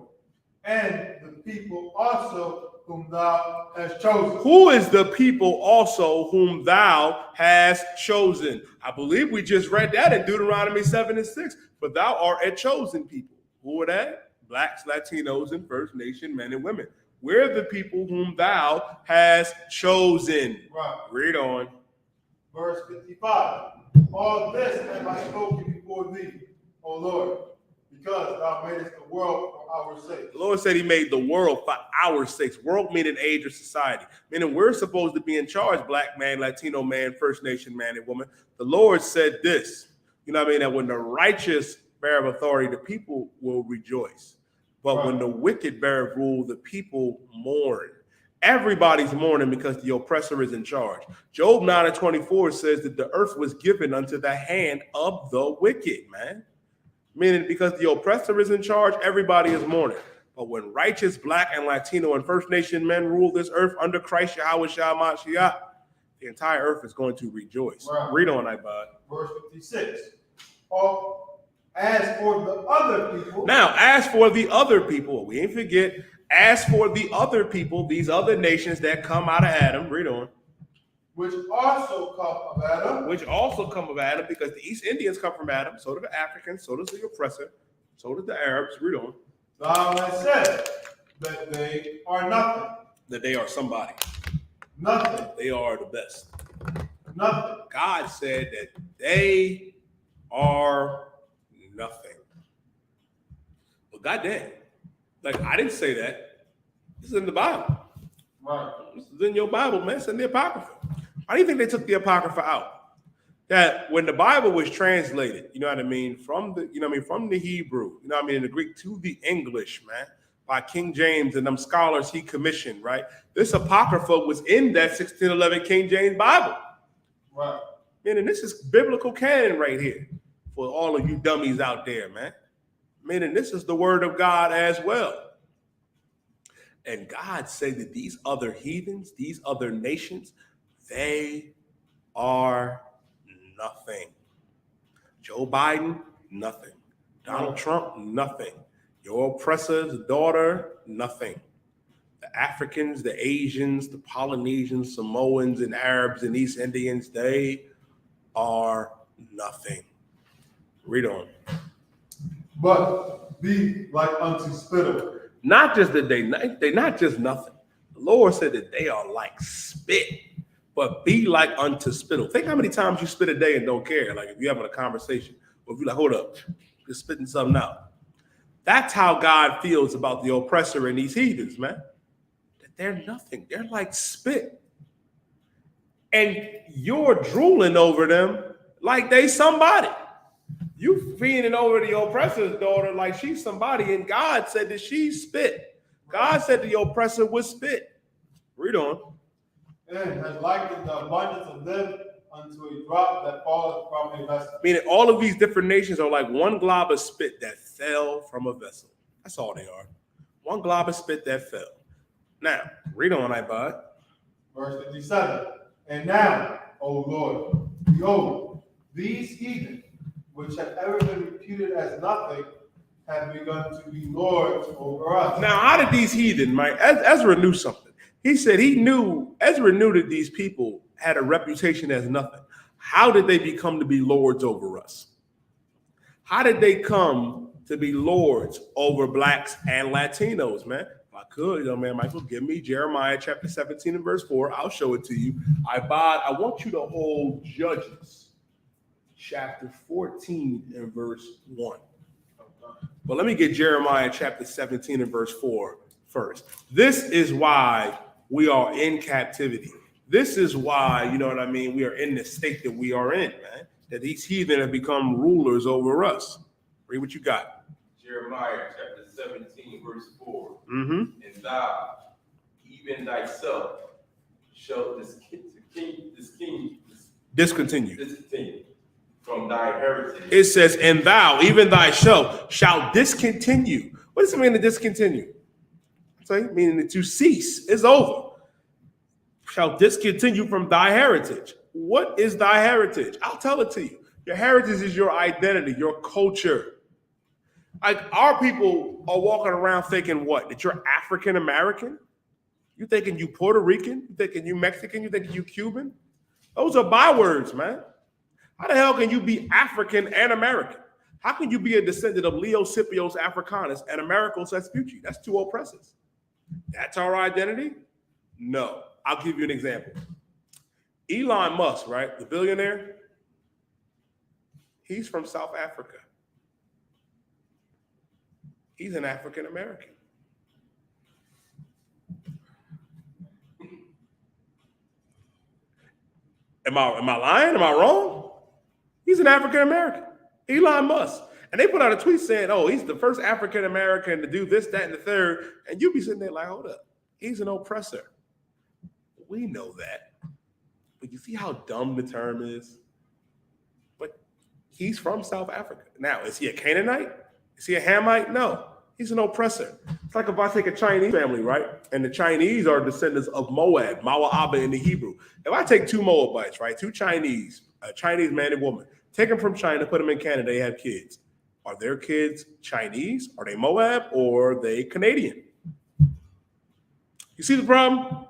And the people also whom thou hast chosen. Who is the people also whom thou hast chosen? I believe we just read that in Deuteronomy 7 and 6. But thou art a chosen people. Who are that? Blacks, Latinos, and First Nation men and women. We're the people whom thou hast chosen. Right. Read on. Verse 55. All this have I spoken before thee, O Lord, because thou madest the world for our sake. The Lord said he made the world for our sakes. World meaning age or society. Meaning we're supposed to be in charge, black man, Latino man, First Nation man and woman. The Lord said this, that when the righteous bear of authority, the people will rejoice. But when the wicked bear of rule, the people mourn. Everybody's mourning because the oppressor is in charge. Job 9 and 24 says that the earth was given unto the hand of the wicked, man. Meaning because the oppressor is in charge, everybody is mourning. But when righteous Black and Latino and First Nation men rule this earth under Christ Yahweh Shah Mashiach, the entire earth is going to rejoice. Right. Read on, Ibad. Verse 56. As for the other people. Now, as for the other people, we ain't forget, as for the other people, these other nations that come out of Adam, read on. Which also come of Adam. Which also come of Adam, because the East Indians come from Adam, so do the Africans, so does the oppressor, so do the Arabs, read on. Thou hast said that they are nothing. That they are somebody. Nothing. They are the best. Nothing. God said that they are nothing. Well, goddamn. Like, I didn't say that. This is in the Bible. Right. This is in your Bible, man. It's in the Apocrypha. Why do you think they took the Apocrypha out? That when the Bible was translated, you know what I mean, from the, you know what I mean, from the Hebrew, you know what I mean, in the Greek to the English, man, by King James and them scholars he commissioned, right? This Apocrypha was in that 1611 King James Bible. Right. Meaning this is biblical canon right here for all of you dummies out there, man. Meaning this is the word of God as well. And God said that these other heathens, these other nations, they are nothing. Joe Biden, nothing. Donald Trump, nothing. Your oppressor's daughter, nothing. The Africans, the Asians, the Polynesians, Samoans, and Arabs and East Indians, they are nothing. Read on. But be like unto spittle. Not just that they not just nothing. The Lord said that they are like spit, but be like unto spittle. Think how many times you spit a day and don't care. Like if you're having a conversation, or if you're like, hold up, you're spitting something out. That's how God feels about the oppressor and these heathens, man. That they're nothing. They're like spit. And you're drooling over them like they somebody. You feeding over the oppressor's daughter like she's somebody, and God said that she's spit. God said the oppressor was spit. Read on. And has likened the abundance of them unto a drop that falleth from a vessel. Meaning all of these different nations are like one glob of spit that fell from a vessel. That's all they are. One glob of spit that fell. Now, read on, Ibad. Verse 57. And now, O Lord, behold, these heathen, which have ever been reputed as nothing, have begun to be lords over us. Now, how did these heathen, Mike? Ezra knew something. He said Ezra knew that these people had a reputation as nothing. How did they become to be lords over us? How did they come to be lords over Blacks and Latinos, man? If I could, man, Michael, give me Jeremiah chapter 17 and verse 4. I'll show it to you. I want you to hold Judges chapter 14 and verse 1. But let me get Jeremiah chapter 17 and verse 4 first. This is why we are in captivity. This is why, you know what I mean, we are in the state that we are in, man. That these heathen have become rulers over us. Read what you got. Jeremiah chapter 17, verse 4. Mm-hmm. And thou, even thyself, shalt Discontinue. From thy heritage. It says, and thou, even thyself, shall discontinue. What does it mean to discontinue? So, meaning to cease. It's over. Shall discontinue from thy heritage. What is thy heritage? I'll tell it to you. Your heritage is your identity, your culture. Like our people are walking around thinking what? That you're African American? You thinking you Puerto Rican? You thinking you Mexican? You thinking you Cuban? Those are bywords, man. How the hell can you be African and American? How can you be a descendant of Leo Scipios Africanus and Americos Vespucci? That's two oppressors. That's our identity? No. I'll give you an example. Elon Musk, right? The billionaire, he's from South Africa. He's an African American. Am I lying? Am I wrong? He's an African American, Elon Musk. And they put out a tweet saying, oh, he's the first African American to do this, that, and the third. And you be sitting there like, hold up, he's an oppressor. We know that. But you see how dumb the term is? But He's from South Africa. Now, is he a Canaanite? Is he a Hamite? No. He's an oppressor. It's like if I take a Chinese family, right? And the Chinese are descendants of Moab, Mawa'aba in the Hebrew. If I take two Moabites, right? Two Chinese, a Chinese man and woman, take them from China, put them in Canada, they have kids. Are their kids Chinese? Are they Moab or are they Canadian? You see the problem?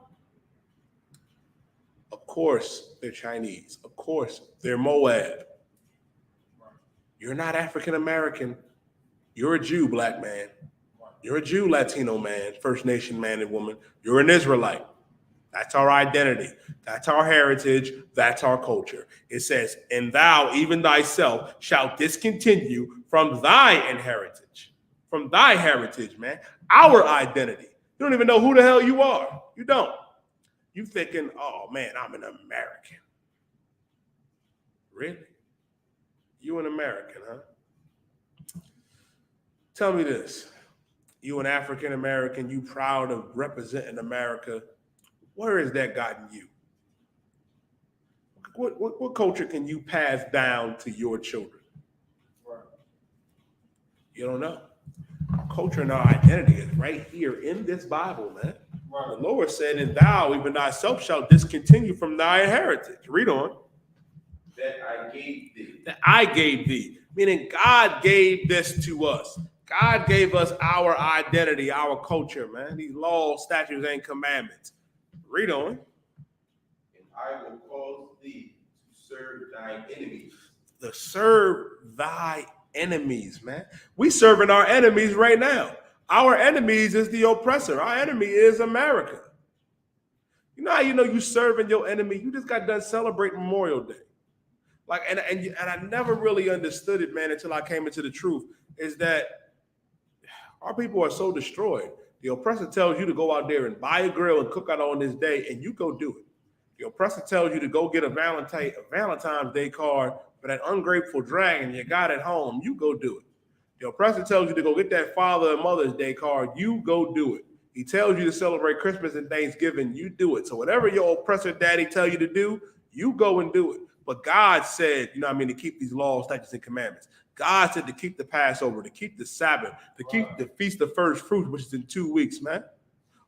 Of course they're Chinese. Of course they're Moab. You're not African American. You're a Jew, black man. You're a Jew, Latino man, First Nation man and woman. You're an Israelite. That's our identity. That's our heritage. That's our culture. It says, and thou, even thyself, shalt discontinue from thy inheritance. From thy heritage, man. Our identity. You don't even know who the hell you are. You don't. You thinking, oh man, I'm an American. Really? You an American, huh? Tell me this. You an African American, you proud of representing America. Where has that gotten you? What culture can you pass down to your children? You don't know. Our culture and our identity is right here in this Bible, man. Right. The Lord said, and thou, even thyself, shalt discontinue from thy heritage. Read on. That I gave thee. That I gave thee. Meaning God gave this to us. God gave us our identity, our culture, man. These laws, statutes, and commandments. Read on. And I will cause thee to serve thine enemies. To serve thy enemies, man. We serving our enemies right now. Our enemies is the oppressor. Our enemy is America. You know how you know you serving your enemy? You just got done celebrating Memorial Day. Like, and I never really understood it, man, until I came into the truth, is that our people are so destroyed. The oppressor tells you to go out there and buy a grill and cook out on this day, and you go do it. The oppressor tells you to go get a Valentine's Day card for that ungrateful dragon you got at home. You go do it. The oppressor tells you to go get that Father and Mother's Day card. You go do it. He tells you to celebrate Christmas and Thanksgiving. You do it. So whatever your oppressor daddy tell you to do, you go and do it. But God said, you know what I mean, to keep these laws, statutes, and commandments. God said to keep the Passover, to keep the Sabbath, to keep the Feast of First Fruits, which is in 2 weeks, man,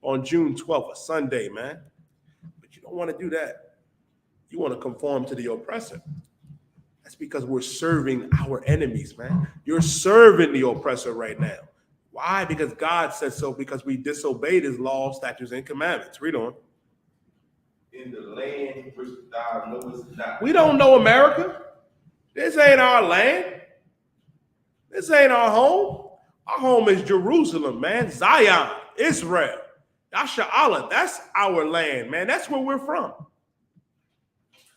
on June 12th, a Sunday, man. But you don't want to do that. You want to conform to the oppressor. That's because we're serving our enemies, man. You're serving the oppressor right now. Why? Because God said so, because we disobeyed his laws, statutes, and commandments. Read on. In the land which thou knowest not. We don't know America. This ain't our land. This ain't our home. Our home is Jerusalem, man. Zion, Israel. Yasha'Allah, that's our land, man. That's where we're from.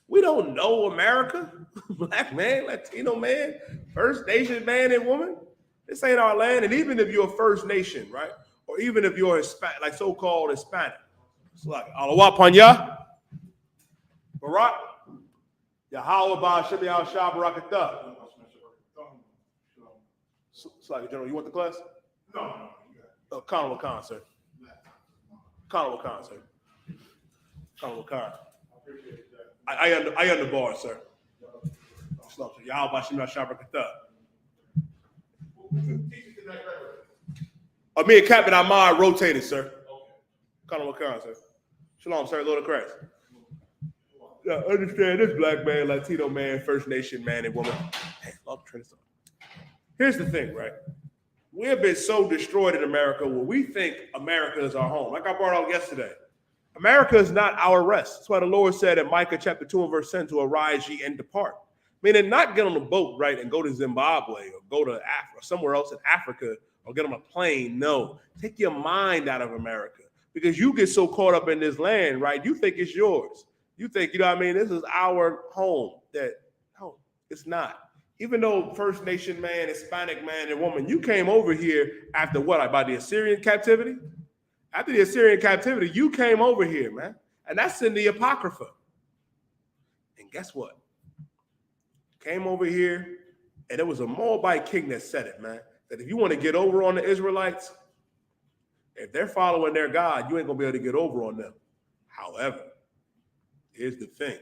We don't know America. Black man, Latino man, First Nation man and woman. This ain't our land. And even if you're First Nation, right? Or even if you're Hispanic, like so-called Hispanic. It's like, Allah Panya, Barak, Yahweh Ba Shemi Al Shah Barakatah. Like, General, you want the class? No. Colonel Khan, sir. Colonel Khan, sir. Colonel Khan. I under bar, sir. Yahweh Ba Shemi Al Shah Barakatah. Me and Captain Ahmad rotated, sir. Colonel Khan, sir. Shalom, sir. Lord of Christ. Yeah, understand this black man, Latino man, First Nation man and woman. Hey, love Trinity. Here's the thing, right? We have been so destroyed in America where we think America is our home. Like I brought out yesterday, America is not our rest. That's why the Lord said in Micah chapter 2 and verse 10 to arise ye and depart. Meaning not get on a boat, right, and go to Zimbabwe or go to Africa or somewhere else in Africa or get on a plane. No, take your mind out of America because you get so caught up in this land, right? You think it's yours. You think, you know what I mean? This is our home. That, no, it's not. Even though First Nation man, Hispanic man, and woman, you came over here after what? About the Assyrian captivity? After the Assyrian captivity, you came over here, man. And that's in the Apocrypha. And guess what? Came over here, and there was a Moabite king that said it, man. That if you want to get over on the Israelites, if they're following their God, you ain't going to be able to get over on them. However, here's the thing.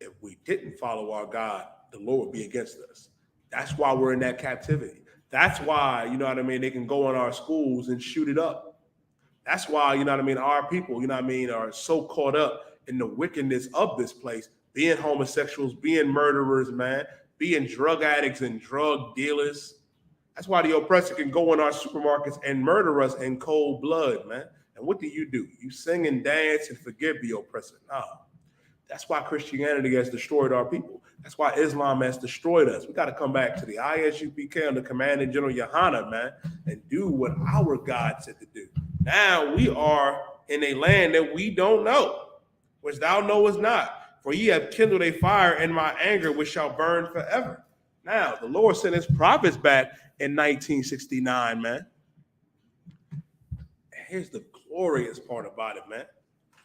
If we didn't follow our God, the Lord would be against us. That's why we're in that captivity. That's why, you know what I mean, they can go in our schools and shoot it up. That's why, you know what I mean, our people, you know what I mean, are so caught up in the wickedness of this place, being homosexuals, being murderers, man, being drug addicts and drug dealers. That's why the oppressor can go in our supermarkets and murder us in cold blood, man. And what do? You sing and dance and forgive the oppressor. No. That's why Christianity has destroyed our people. That's why Islam has destroyed us. We got to come back to the I.S.U.P.K under Commanding General Yahanna, man, and do what our God said to do. Now we are in a land that we don't know, which thou knowest not. For ye have kindled a fire in my anger, which shall burn forever. Now, the Lord sent his prophets back in 1969, man. And here's the glorious part about it, man.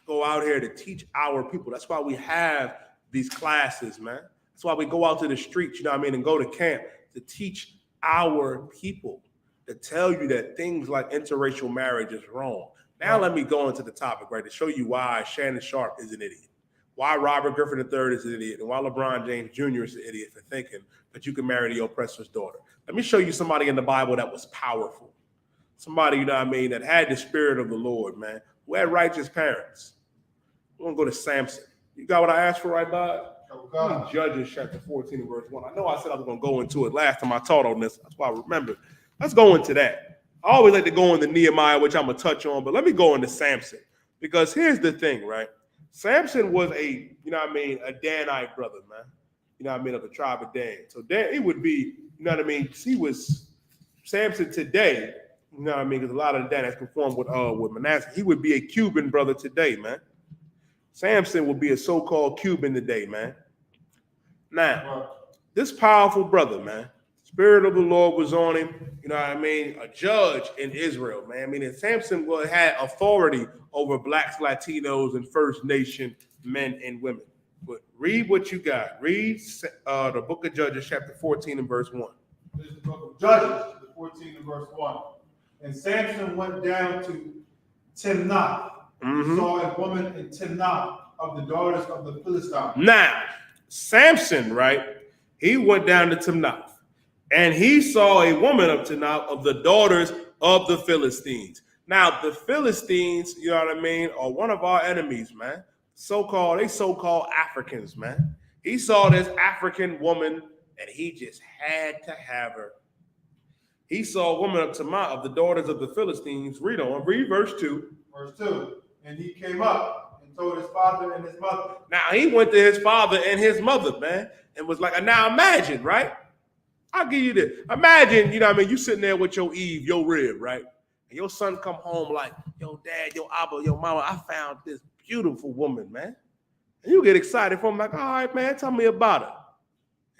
Go out here to teach our people. That's why we have these classes, man. That's why we go out to the streets, you know what I mean, and go to camp to teach our people, to tell you that things like interracial marriage is wrong. Now let me go into the topic, right, to show you why Shannon Sharp is an idiot, why Robert Griffin III is an idiot, and why LeBron James Jr. is an idiot for thinking that you can marry the oppressor's daughter. Let me show you somebody in the Bible that was powerful. Somebody, you know what I mean, that had the spirit of the Lord, man, who had righteous parents. We're going to go to Samson. You got what I asked for, right, Bob? God. Judges chapter 14 and verse 1. I know I said I was going to go into it last time I taught on this. That's why I remember. Let's go into that. I always like to go into Nehemiah, which I'm going to touch on, but let me go into Samson. Because here's the thing, right? Samson was a, you know what I mean, a Danite brother, man. You know what I mean, of the tribe of Dan. So Dan, he would be, you know what I mean, he was Samson today, you know what I mean, because a lot of the Danites conform with Manasseh. He would be a Cuban brother today, man. Samson would be a so-called Cuban today, man. Now, this powerful brother, man, Spirit of the Lord was on him, you know what I mean, a judge in Israel, man. I mean, and Samson had authority over blacks, Latinos, and First Nation men and women. But read what you got. Read the book of Judges, chapter 14 and verse 1. This is the book of Judges, chapter 14 and verse 1. And Samson went down to Timnath. Saw a woman in Timnath of the daughters of the Philistines. Now, Samson, right, he went down to Timnath, and he saw a woman of Timnath of the daughters of the Philistines. Now, the Philistines, you know what I mean, are one of our enemies, man. So-called Africans, man. He saw this African woman, and he just had to have her. He saw a woman of Timnath of the daughters of the Philistines. Read verse 2. Verse 2. And he came up and told his father and his mother. Now he went to his father and his mother, man, and was like, now imagine, right? I'll give you this. Imagine, you know what I mean, you sitting there with your Eve, your rib, right? And your son come home like, yo, dad, yo, Abba, yo, mama, I found this beautiful woman, man. And you get excited for him, like, all right, man, tell me about her.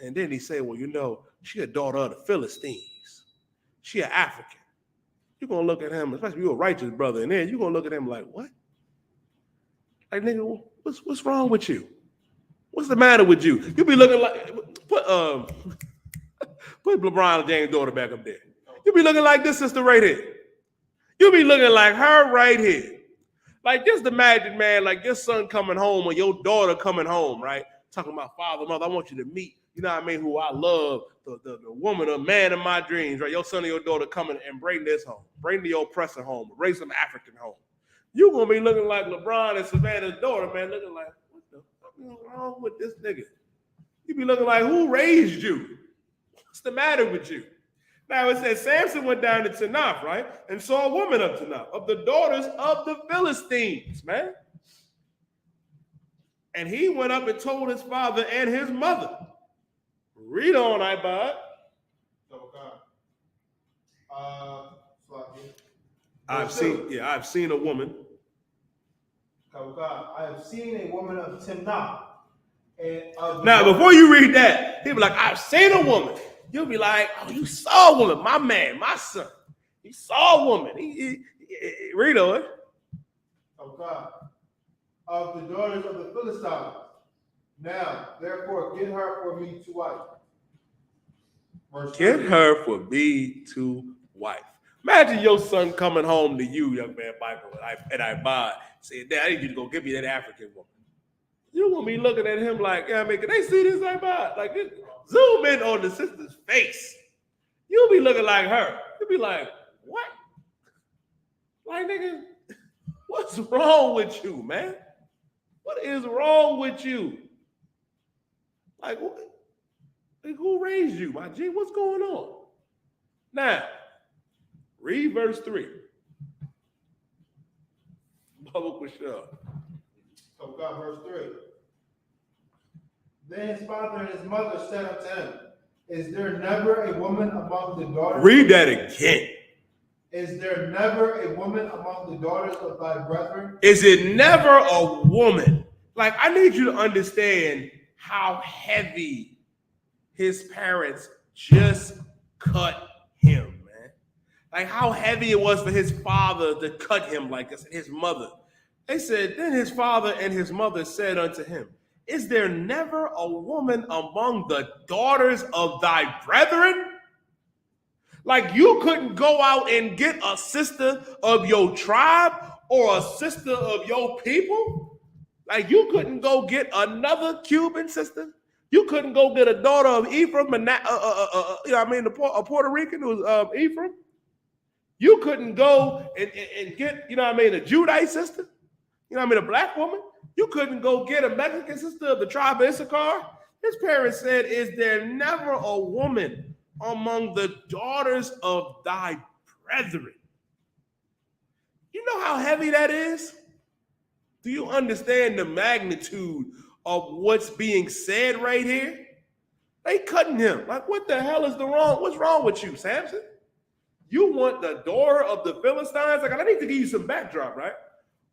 And then he say, well, you know, she a daughter of the Philistines. She an African. You're going to look at him, especially you're a righteous brother, and then you're going to look at him like, what? Like, nigga, what's wrong with you? What's the matter with you? You be looking like, put LeBron James' daughter back up there. You be looking like this sister right here. You be looking like her right here. Like, just imagine, man, like your son coming home or your daughter coming home, right? Talking about father, mother, I want you to meet, you know what I mean, who I love, the woman, the man of my dreams, right? Your son or your daughter coming and bring this home, bring the oppressor home, raise some African home. You're going to be looking like LeBron and Savannah's daughter, man, looking like, what the fuck is wrong with this nigga? You be looking like, who raised you? What's the matter with you? Now, it says Samson went down to Timnath, right, and saw a woman of Timnath, of the daughters of the Philistines, man. And he went up and told his father and his mother. Read on, Ibad. I've seen a woman. I have seen a woman of Timnath. Now, before you read that, he'll be like, I've seen a woman. You'll be like, oh, you saw a woman, my man, my son. He saw a woman. Read on it. Oh God. Of the daughters of the Philistines. Now, therefore, get her for me to wife. Get her for me to wife. Imagine your son coming home to you, young man, Michael, and I buy, saying, Dad, I need you to go get me that African woman. you're gonna be looking at him like, yeah, I mean, can they see this iPod? Like, zoom in on the sister's face. You'll be looking like her. You'll be like, what? Like, nigga, what's wrong with you, man? What is wrong with you? Like, what? Like, who raised you, my G? What's going on? Now, read verse 3. Bubba Michelle. So God, verse 3. Then his father and his mother said unto him, is there never a woman among the daughters? Read that again. Is there never a woman among the daughters of thy brethren? Is it never a woman? Like, I need you to understand how heavy his parents just cut him, man. Like, how heavy it was for his father to cut him like this, and his mother. They said, then his father and his mother said unto him, is there never a woman among the daughters of thy brethren? Like, you couldn't go out and get a sister of your tribe or a sister of your people? Like, you couldn't go get another Cuban sister? You couldn't go get a daughter of Ephraim, and a Puerto Rican who's Ephraim? You couldn't go and get, a Judite sister? A black woman? You couldn't go get a Mexican sister of the tribe of Isupk? His parents said, is there never a woman among the daughters of thy brethren? You know how heavy that is? Do you understand the magnitude of what's being said right here? They cutting him. Like, what the hell is what's wrong with you, Samson? You want the daughter of the Philistines? Like, I need to give you some backdrop, right?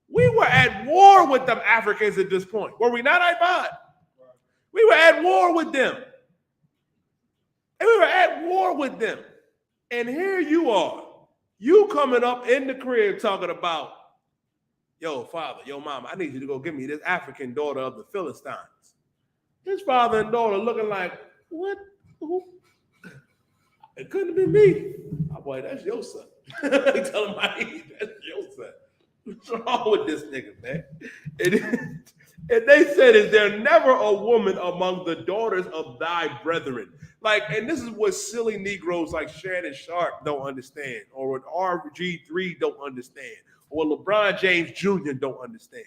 We were at war with them Africans at this point. Were we not, iPod? We were at war with them. And we were at war with them. And here you are. You coming up in the crib talking about, yo, father, yo, mama, I need you to go get me this African daughter of the Philistines. His father and daughter looking like, what? Who? It couldn't have been me. Oh, boy, that's your son. Tell him that's your son. What's wrong with this nigga, man? And they said, is there never a woman among the daughters of thy brethren? Like, and this is what silly Negroes like Shannon Sharp don't understand, or what RG3 don't understand, or LeBron James Jr. don't understand.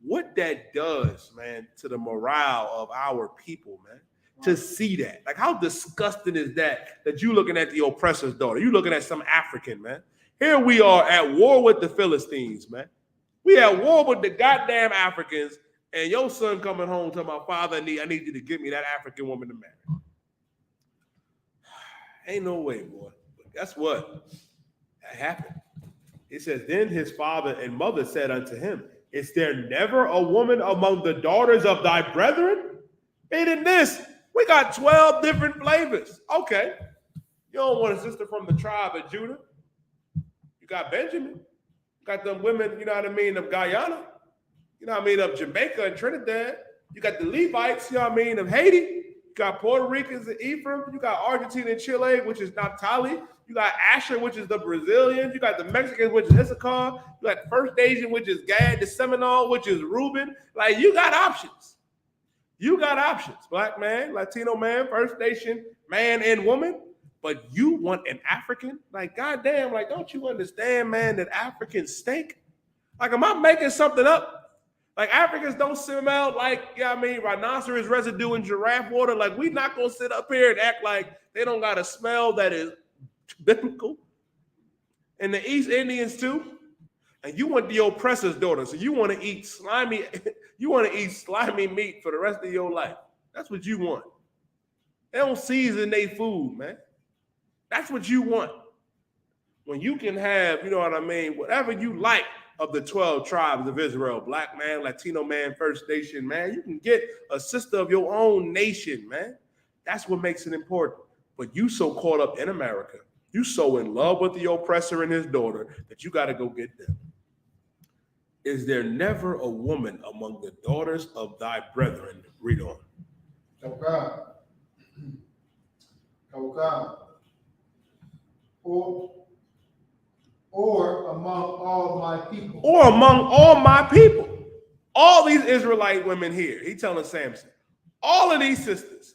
What that does, man, to the morale of our people, man, to see that. Like, how disgusting is that you looking at the oppressor's daughter? You looking at some African, man. Here we are at war with the Philistines, man. We at war with the goddamn Africans, and your son coming home to my father, I need you to get me that African woman to marry. Ain't no way, boy. But guess what? That happened. It says, then his father and mother said unto him, is there never a woman among the daughters of thy brethren? Meaning this, we got 12 different flavors. Okay. You don't want a sister from the tribe of Judah. You got Benjamin. You got them women, of Guyana. Of Jamaica and Trinidad. You got the Levites, of Haiti. You got Puerto Ricans and Ephraim. You got Argentina and Chile, which is Naphtali. You got Asher, which is the Brazilians. You got the Mexicans, which is Isupk. You got First Asian, which is Gad. The Seminole, which is Reuben. Like, you got options. You got options. Black man, Latino man, First Nation, man and woman. But you want an African? Like, goddamn, like, don't you understand, man, that Africans stink? Like, am I making something up? Like, Africans don't smell like, rhinoceros residue in giraffe water. Like, we not going to sit up here and act like they don't got a smell that is biblical. And the East Indians, too. And you want the oppressor's daughter, so you want to eat slimy meat for the rest of your life. That's what you want. They don't season their food, man. That's what you want. When you can have, whatever you like of the 12 tribes of Israel, black man, Latino man, First Nation, man, you can get a sister of your own nation, man. That's what makes it important. But you so caught up in America, you so in love with the oppressor and his daughter that you got to go get them. Is there never a woman among the daughters of thy brethren? Read on. Okay. Or among all my people. Or among all my people. all these Israelite women here, he telling Samson, all of these sisters,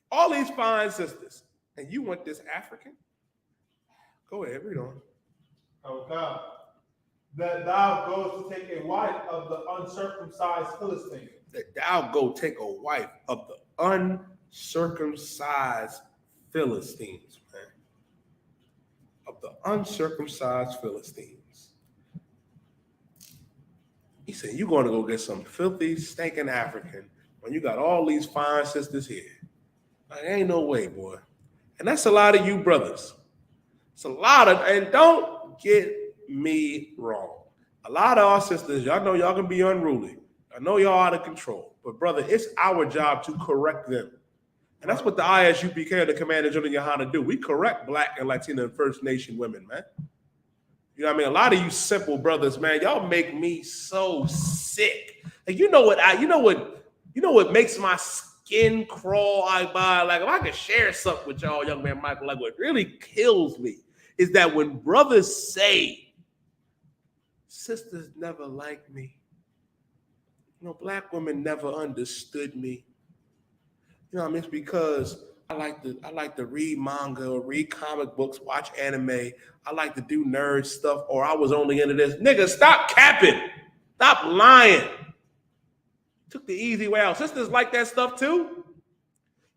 all these fine sisters, and you want this African? Go ahead, read on. Okay. That thou goest to take a wife of the uncircumcised Philistine. That thou go take a wife of the uncircumcised Philistines, man. Of the uncircumcised Philistines. He said, you're going to go get some filthy, stinking African when you got all these fine sisters here. Like, ain't no way, boy. And that's a lot of you brothers. It's a lot of, and don't get me wrong. A lot of our sisters, y'all know y'all can be unruly. I know y'all out of control. But brother, it's our job to correct them. And that's what the I.S.U.P.K, the Commander General Yahanna, do. We correct Black and Latino and First Nation women, man. You know what I mean? A lot of you simple brothers, man, y'all make me so sick. Like, you know what makes my skin crawl? Like if I could share something with y'all, young man Michael, like what really kills me is that when brothers say, sisters never liked me. You know, Black women never understood me. You know what I mean? It's because I like to read manga or read comic books, watch anime. I like to do nerd stuff, or I was only into this. Nigga, stop capping. Stop lying. Took the easy way out. Sisters like that stuff too.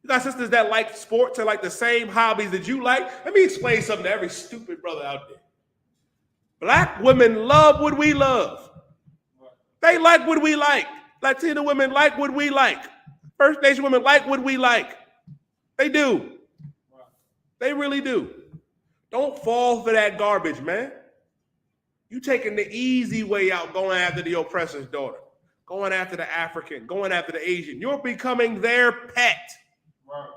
You got sisters that like sports and like the same hobbies that you like. Let me explain something to every stupid brother out there. Black women love what we love. They like what we like. Latino women like what we like. First Nation women like what we like. They do. They really do. Don't fall for that garbage, man. You taking the easy way out, going after the oppressor's daughter, going after the African, going after the Asian. You're becoming their pet. Right.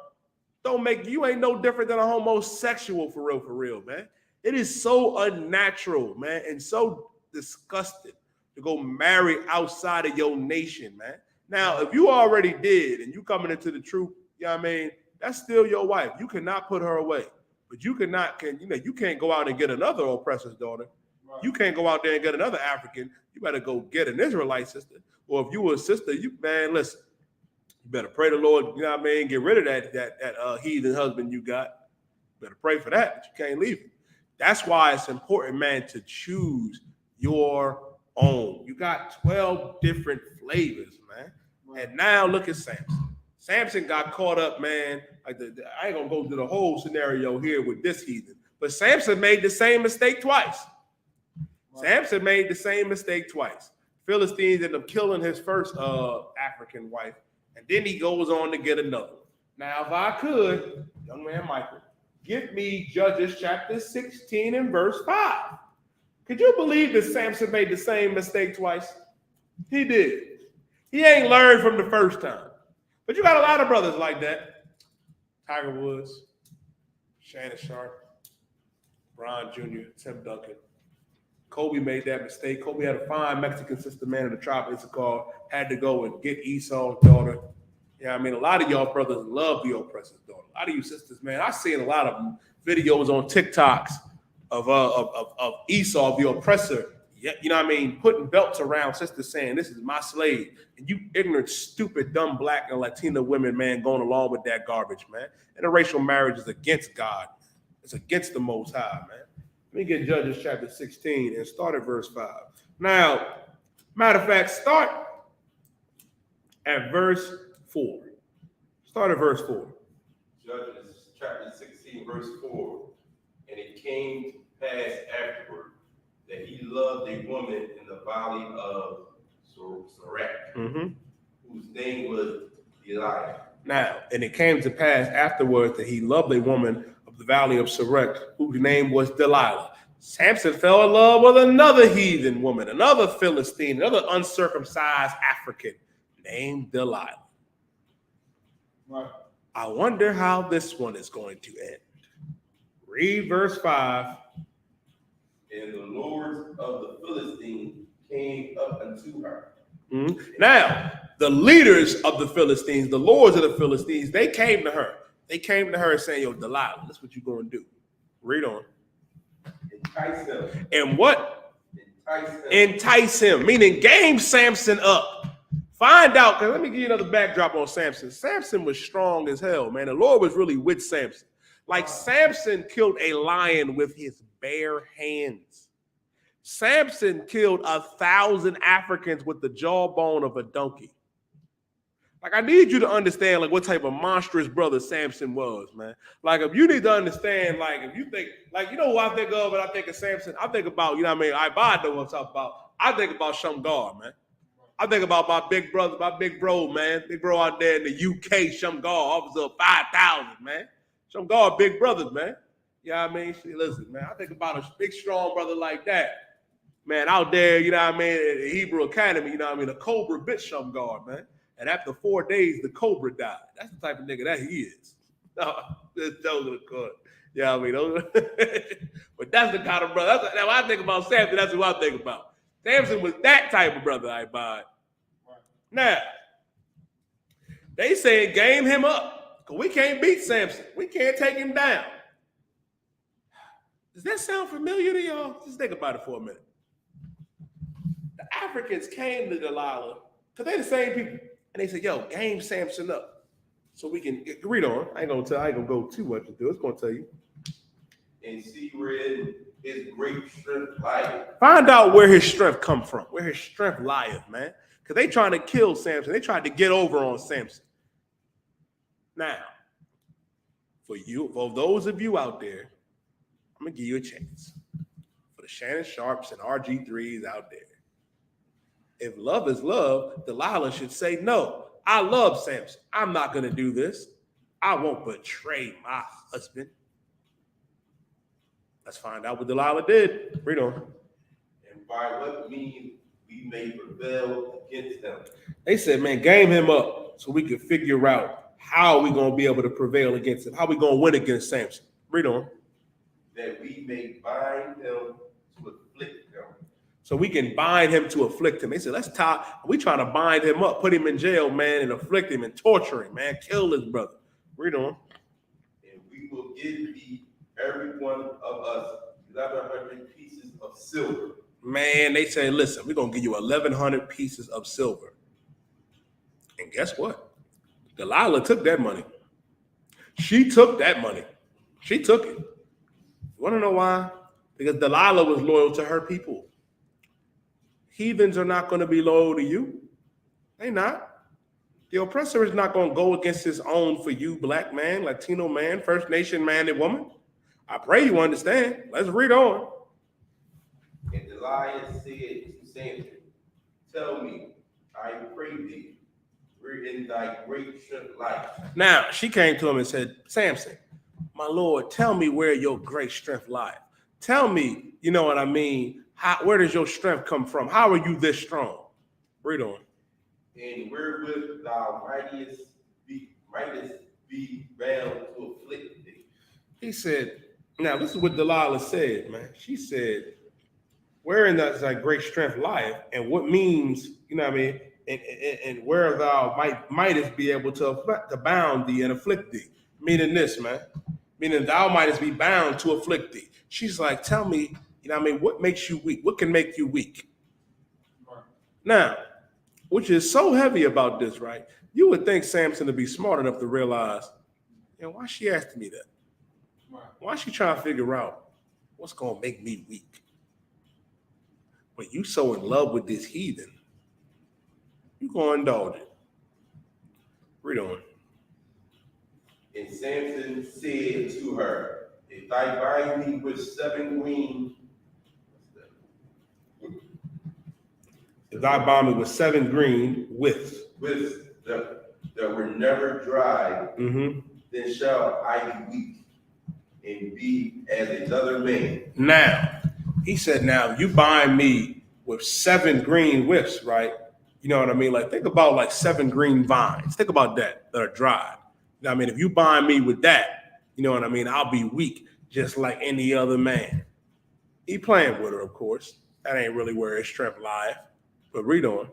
Don't make you ain't no different than a homosexual for real, man. It is so unnatural, man, and so disgusting to go marry outside of your nation, man. Now, if you already did and you coming into the truth, you know what I mean, that's still your wife. You cannot put her away. But you can't go out and get another oppressor's daughter. Right. You can't go out there and get another African. You better go get an Israelite sister. Or if you were a sister, listen, you better pray the Lord, you know what I mean, get rid of that heathen husband you got. You better pray for that, but you can't leave it. That's why it's important, man, to choose your own. You got 12 different flavors, man. Right. And now look at Samson. Samson got caught up, man. I ain't gonna go through the whole scenario here with this heathen, but Samson made the same mistake twice. Right. Samson made the same mistake twice. Philistines ended up killing his first African wife, and then he goes on to get another. Now, if I could, young man Michael, give me Judges chapter 16 and verse 5. Could you believe that Samson made the same mistake twice? He did. He ain't learned from the first time. But you got a lot of brothers like that. Tiger Woods, Shannon Sharp, Bron Jr., Tim Duncan. Kobe made that mistake. Kobe had a fine Mexican sister, man, in the tribe of Isupk, had to go and get Esau's daughter. Yeah, I mean, a lot of y'all brothers love the oppressor's daughter. A lot of you sisters, man, I've seen a lot of videos on TikToks of Esau, the oppressor, you know what I mean, putting belts around sisters saying, this is my slave. And you ignorant, stupid, dumb Black and Latina women, man, going along with that garbage, man. Interracial marriage is against God. It's against the Most High, man. Let me get Judges chapter 16 and start at verse 5. Now, matter of fact, start at verse 4. Start at verse 4. Judges chapter 16, verse 4. And it came to pass afterward that he loved a woman in the valley of Isupk, whose name was Delilah. Now, and it came to pass afterwards that he loved a woman of the valley of Isupk, whose name was Delilah. Samson fell in love with another heathen woman, another Philistine, another uncircumcised African named Delilah. Right. I wonder how this one is going to end. Read verse 5. And the lords of the Philistines came up unto her. Now, the leaders of the Philistines, the lords of the Philistines, they came to her. They came to her saying, yo, Delilah, that's what you're going to do. Read on. Entice them. And what? Entice him, meaning game Samson up. Find out, because let me give you another backdrop on Samson. Samson was strong as hell, man. The Lord was really with Samson. Like Samson killed a lion with his bare hands. Samson killed 1,000 Africans with the jawbone of a donkey. Like, I need you to understand, like, what type of monstrous brother Samson was, man. Like, if you need to understand, like, if you think, like, you know who I think of when I think of Samson? I think about, you know what I mean? I know what I'm talking about. I think about Shamgar, man. I think about my big brother, my big bro, man. Big bro out there in the UK, Shamgar, officer of 5,000, man. Shamgar, big brothers, man. You know what I mean? Listen, man, I think about a big, strong brother like that. Man, out there, you know what I mean, at the Hebrew Academy, you know what I mean, the Cobra bit Shamgar, man. And after 4 days, the Cobra died. That's the type of nigga that he is. No, just joking, of course. Yeah, you know what I mean? But that's the kind of brother. Now, when I think about Samson, that's what I think about. Samson was that type of brother, I buy. Now, they saying game him up, because we can't beat Samson. We can't take him down. Does that sound familiar to y'all? Just think about it for a minute. The Africans came to Delilah, because they're the same people. And they said, yo, game Samson up. So we can read on. I ain't gonna go too much into it. It's gonna tell you. And see where his great strength lieth. Find out where his strength come from, where his strength lieth, man. Because they trying to kill Samson. They tried to get over on Samson. Now, for those of you out there, I'm gonna give you a chance. For the Shannon Sharps and RG3s out there. If love is love, Delilah should say, no, I love Samson. I'm not going to do this. I won't betray my husband. Let's find out what Delilah did. Read on. And by what means we may prevail against them. They said, man, game him up so we can figure out how we going to be able to prevail against him. How we going to win against Samson. Read on. That we may bind him to afflict him. So we can bind him to afflict him. They said, we trying to bind him up, put him in jail, man, and afflict him and torture him, man, kill his brother. Read on. And we will give thee every one of us 1,100 pieces of silver. Man, they say, listen, we're going to give you 1,100 pieces of silver. And guess what? Delilah took that money. She took that money. She took it. You want to know why? Because Delilah was loyal to her people. Heathens are not going to be loyal to you. They not. The oppressor is not going to go against his own for you, black man, Latino man, First Nation man and woman. I pray you understand. Let's read on. And Delilah said to Samson, tell me, I pray thee, where in thy great strength lieth. Now, she came to him and said, Samson, my Lord, tell me where your great strength lieth. Tell me, you know what I mean? Where does your strength come from? How are you this strong? Read on. And wherewith thou mightest be bound to afflict thee. He said, now this is what Delilah said, man. She said, wherein thy great strength lieth, and what means, you know what I mean, and where thou mightest be able to bound thee and afflict thee. Meaning this, man. Meaning thou mightest be bound to afflict thee. She's like, tell me, you know what I mean, what makes you weak? What can make you weak? Right. Now, which is so heavy about this, right? You would think Samson to be smart enough to realize, you know, why she asking me that? Right. Why is she trying to figure out what's going to make me weak? But you so in love with this heathen, you going to indulge it. Read on. And Samson said to her, if thou bind me with 7 green, if thou bind me with 7 green withs that were never dried, then shall I be weak and be as another man. Now, he said, now you bind me with 7 green whips, right? You know what I mean? Like, think about like 7 green vines. Think about that are dried. You know what I mean? If you bind me with that, you know what I mean? I'll be weak just like any other man. He playing with her, of course. That ain't really where his strength lies. But read on.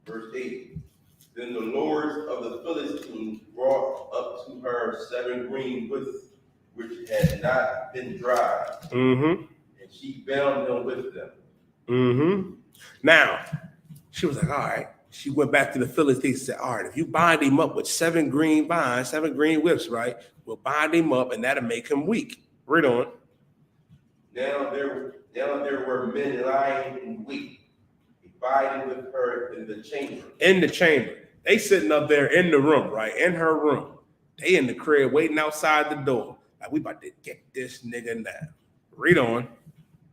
Verse 8. Then the lords of the Philistines brought up to her 7 green whips, which had not been dried. And she bound them with them. Mm-hmm. Now, she was like, all right. She went back to the Philistines and said, all right, if you bind him up with 7 green vines, 7 green whips, right, we'll bind him up and that'll make him weak. Read on. Now there were men lying in wait, abiding with her in the chamber. In the chamber. They sitting up there in the room, right? In her room. They in the crib waiting outside the door. Like, we about to get this nigga now. Read on.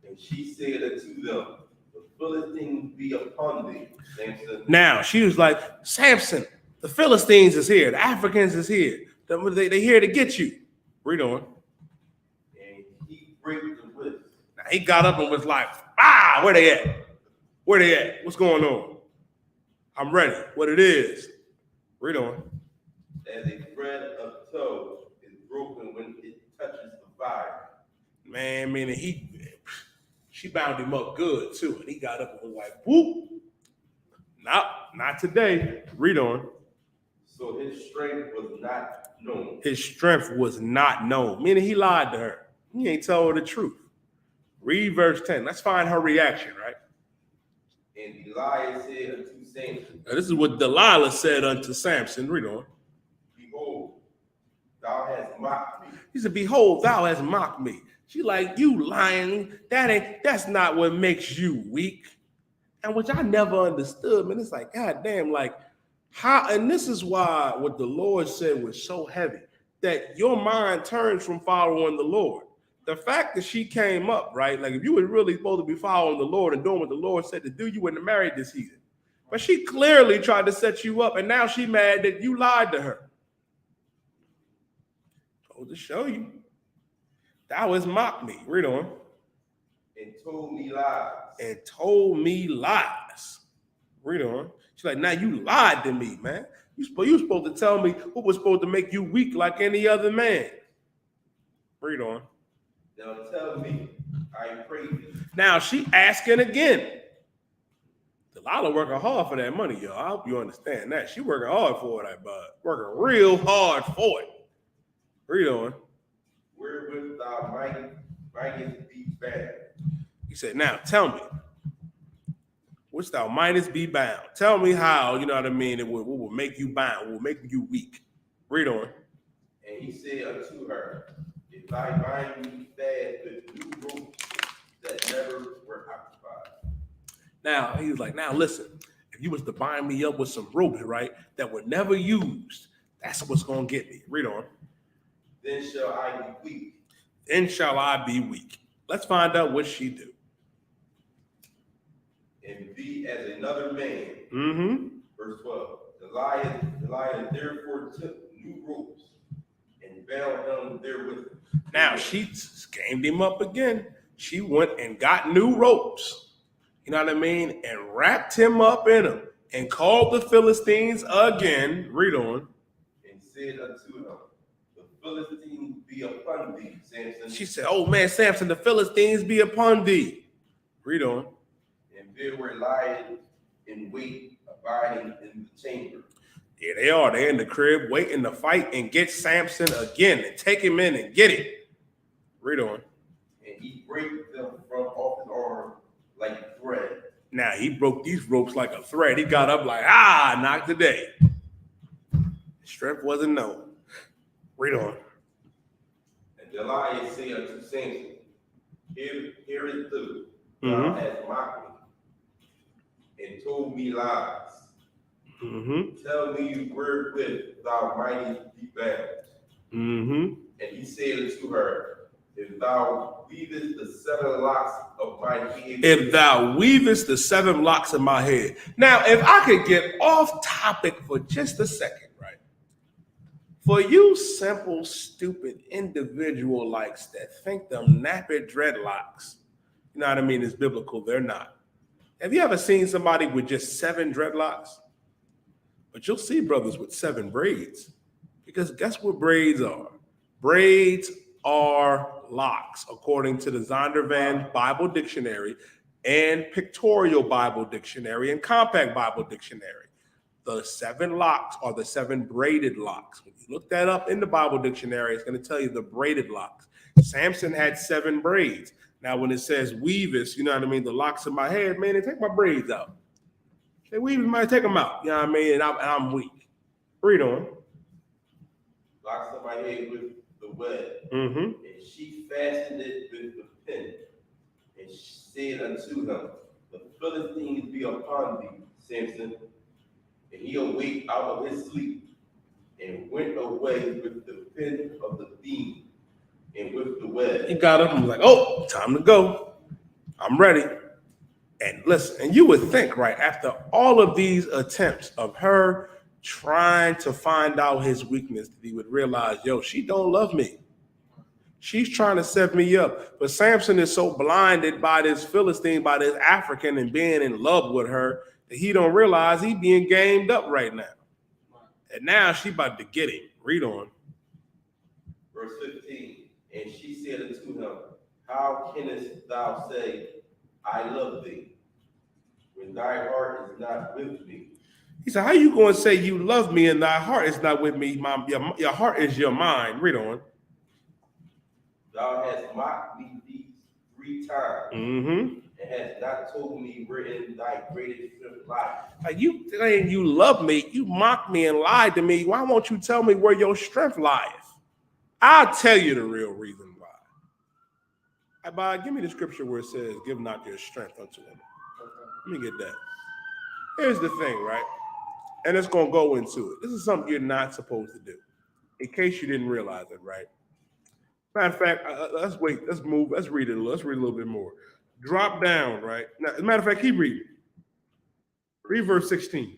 And she said unto them, the Philistines be upon thee, Samson. Now, she was like, Samson, the Philistines is here. The Africans is here. They here to get you. Read on. And he brake the whip. Now, he got up and was like, where they at? Where they at? What's going on? I'm ready. What it is. Read on. As a thread of tow is broken when it touches the fire. Man, meaning she bound him up good too. And he got up and was like, whoop. Not today. Read on. So his strength was not known. His strength was not known. Meaning he lied to her. He ain't told her the truth. Read verse 10. Let's find her reaction, right? And Delilah said unto Samson. Now, this is what Delilah said unto Samson. Read on. Behold, thou hast mocked me. He said, behold, thou hast mocked me. She like, you lying. That's not what makes you weak. And which I never understood, man. It's like, God damn, like how, and this is why what the Lord said was so heavy, that your mind turns from following the Lord. The fact that she came up, right? Like if you were really supposed to be following the Lord and doing what the Lord said to do, you wouldn't have married this heathen. But she clearly tried to set you up, and now she mad that you lied to her. Told to show you. Thou hast mocked me. Read on. And told me lies. And told me lies. Read on. She's like, now you lied to me, man. You supposed to tell me what was supposed to make you weak like any other man. Read on. Now tell me, I pray thee. Now she asking again. Delilah working hard for that money, y'all. I hope you understand that. She working hard for that, bud. Working real hard for it. Read on. Wherewith thou mightest be bound. He said, now tell me. Which thou mightest be bound. Tell me how, you know what I mean, it will make you bound, will make you weak. Read on. And he said unto her, if I bind me fast with new ropes that never were occupied. Now, he was like, now listen, if you was to bind me up with some ropes, right, that were never used, that's what's going to get me. Read on. Then shall I be weak. Then shall I be weak. Let's find out what she do. And be as another man. Mm-hmm. Verse 12. Delilah therefore took new ropes and bound him therewith. Now she gamed him up again. She went and got new ropes. You know what I mean? And wrapped him up in them and called the Philistines again. Read on. And said unto him, the Philistines be upon thee, Samson. She said, oh man, Samson, the Philistines be upon thee. Read on. And there were lying in wait, abiding in the chamber. Yeah, they are. They're in the crib waiting to fight and get Samson again and take him in and get it. Read on. And he brake them from off his arm like a thread. Now he broke these ropes like a thread. He got up like, not today. Strength wasn't known. Read on. And Delilah said unto Samson, Here is the Mm-hmm. thou hast mocked me and told me lies. Mm-hmm. Tell me wherewith thou mightest be bound. Mm-hmm. And he said unto her, If thou weavest the 7 locks of my head. If thou weavest the 7 locks of my head. Now, if I could get off topic for just a second, right? For you simple, stupid individual likes that think them nappy dreadlocks, you know what I mean, is biblical, they're not. Have you ever seen somebody with just 7 dreadlocks? But you'll see brothers with 7 braids. Because guess what braids are? Braids are locks, according to the Zondervan Bible Dictionary and Pictorial Bible Dictionary and Compact Bible Dictionary. The 7 locks are the 7 braided locks. When you look that up in the Bible Dictionary, it's going to tell you the braided locks. Samson had 7 braids. Now, when it says weavers, you know what I mean? The locks of my head, man, they take my braids out. They weavers might take them out, you know what I mean? And I'm weak. Read on. Locks of my head with the web, Mm-hmm. and she fastened it with the pin, and she said unto him, the Philistines be upon thee, Samson. And he awaked out of his sleep, and went away with the pin of the beam, and with the web. He got up and was like, oh, time to go. I'm ready. And listen, and you would think, right, after all of these attempts of her trying to find out his weakness, that he would realize, yo, she don't love me. She's trying to set me up. But Samson is so blinded by this Philistine, by this African, and being in love with her, that he don't realize he being gamed up right now. And now she about to get him. Read on. Verse 15, and she said unto him, how canst thou say, I love thee, when thy heart is not with me? He said, how you going to say you love me and thy heart is not with me? Mom, your heart is your mind. Read on. Thou hast mocked me these 3 times, Mm-hmm. and hast not told me wherein thy greatest strength lies. Like you saying you love me, you mocked me and lied to me. Why won't you tell me where your strength lies? I'll tell you the real reason why. Abba, give me the scripture where it says, give not your strength unto him. Let me get that. Here's the thing, right? And it's going to go into it. This is something you're not supposed to do, in case you didn't realize it, right? Matter of fact, let's wait. Let's move. Let's read it. Let's read a little bit more. Drop down, right? Now, as a matter of fact, keep reading. Read verse 16.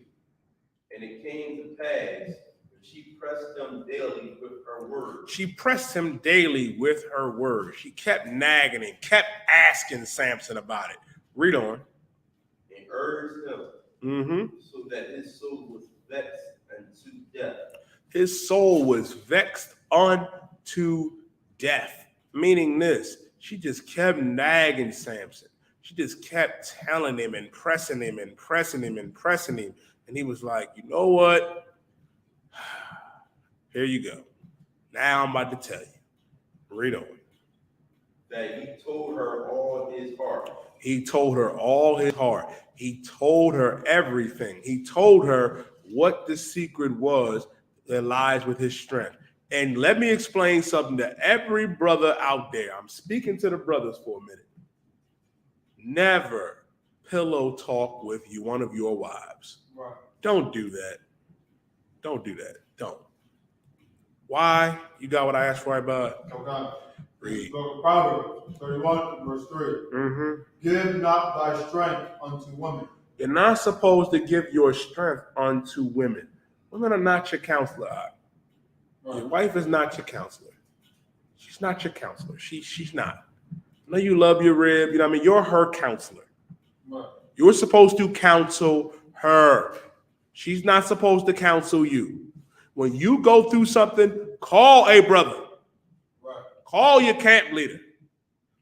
And it came to pass, when she pressed them daily with her words. She pressed him daily with her words. She kept nagging him, kept asking Samson about it. Read on. And urged him, so that his soul was vexed unto death. His soul was vexed unto death. Meaning this, she just kept nagging Samson. She just kept telling him and pressing him and pressing him and pressing him. And he was like, you know what? Here you go. Now I'm about to tell you. Read on. That he told her all his heart. He told her all his heart. He told her everything. He told her what the secret was that lies with his strength. And let me explain something to every brother out there. I'm speaking to the brothers for a minute. Never pillow talk with one of your wives. Right. Don't do that. Don't do that. Don't. Why? You got what I asked for, right, bud? Okay. Read. Book of Proverbs 31, verse 3. Mm-hmm. Give not thy strength unto women. You're not supposed to give your strength unto women. Women are not your counselor. Right. Your wife is not your counselor. She's not your counselor. She's not. I know you love your rib. You know what I mean? You're her counselor. Right. You're supposed to counsel her. She's not supposed to counsel you. When you go through something, call a brother. Right. Call your camp leader.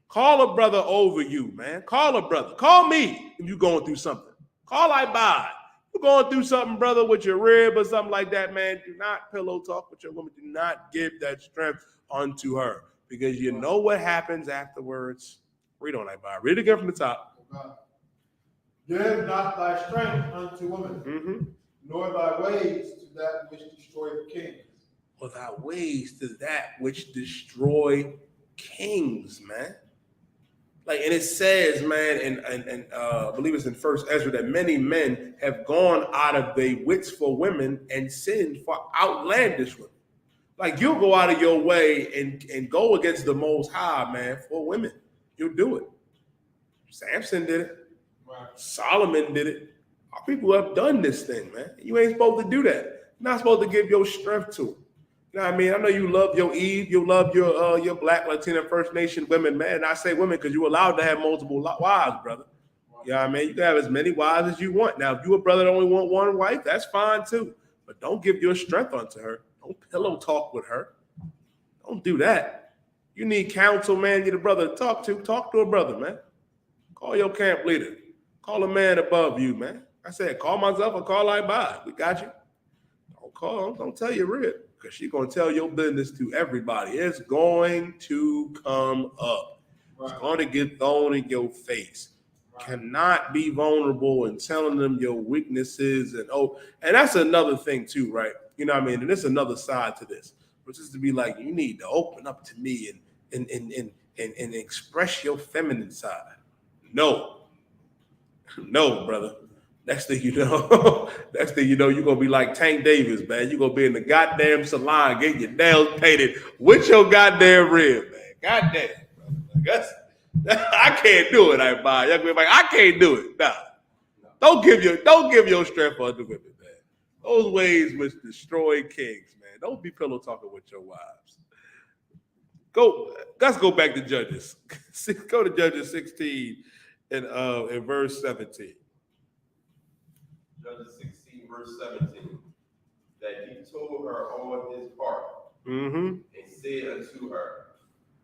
Call a brother over you, man. Call a brother. Call me if you're going through something. Call I.S.U.P.K. You're going through something, brother, with your rib or something like that, man. Do not pillow talk with your woman. Do not give that strength unto her, because you know what happens afterwards. Read on I.S.U.P.K. Read it again from the top. Okay. Give not thy strength unto women, nor thy ways to that which destroyeth kings. Or thy ways to that which destroy kings, man. Like, and it says, man, and I believe it's in First Ezra, that many men have gone out of their wits for women and sinned for outlandish women. Like, you'll go out of your way and go against the Most High, man, for women. You'll do it. Samson did it. Right. Solomon did it. Our people have done this thing, man. You ain't supposed to do that. You're not supposed to give your strength to them. You know what I mean? I know you love your Eve, you love your Black, Latina, First Nation women, man. And I say women because you're allowed to have multiple wives, brother. You know what I mean? You can have as many wives as you want. Now, if you're a brother that only want one wife, that's fine too. But don't give your strength unto her. Don't pillow talk with her. Don't do that. You need counsel, man. You're the brother to talk to. Talk to a brother, man. Call your camp leader. Call a man above you, man. I said, call myself or call I.S.U.P.K. We got you. Don't call. Don't tell your rib, because she's going to tell your business to everybody. It's going to come up. It's going to get thrown in your face. Cannot be vulnerable and telling them your weaknesses and that's another thing too, right? You know what I mean? And there's another side to this, which is to be like, you need to open up to me and express your feminine side. No, brother. Next thing you know, you're gonna be like Tank Davis, man. You're gonna be in the goddamn salon getting your nails painted with your goddamn rib, man. Goddamn, brother. I can't do it, I can't do it. Nah. Don't give your strength other women, man. Those ways which destroy kings, man. Don't be pillow talking with your wives. Let's go back to Judges. Go to Judges 16 and verse 17. Judges 16, verse 17. That he told her all his heart, and said unto her,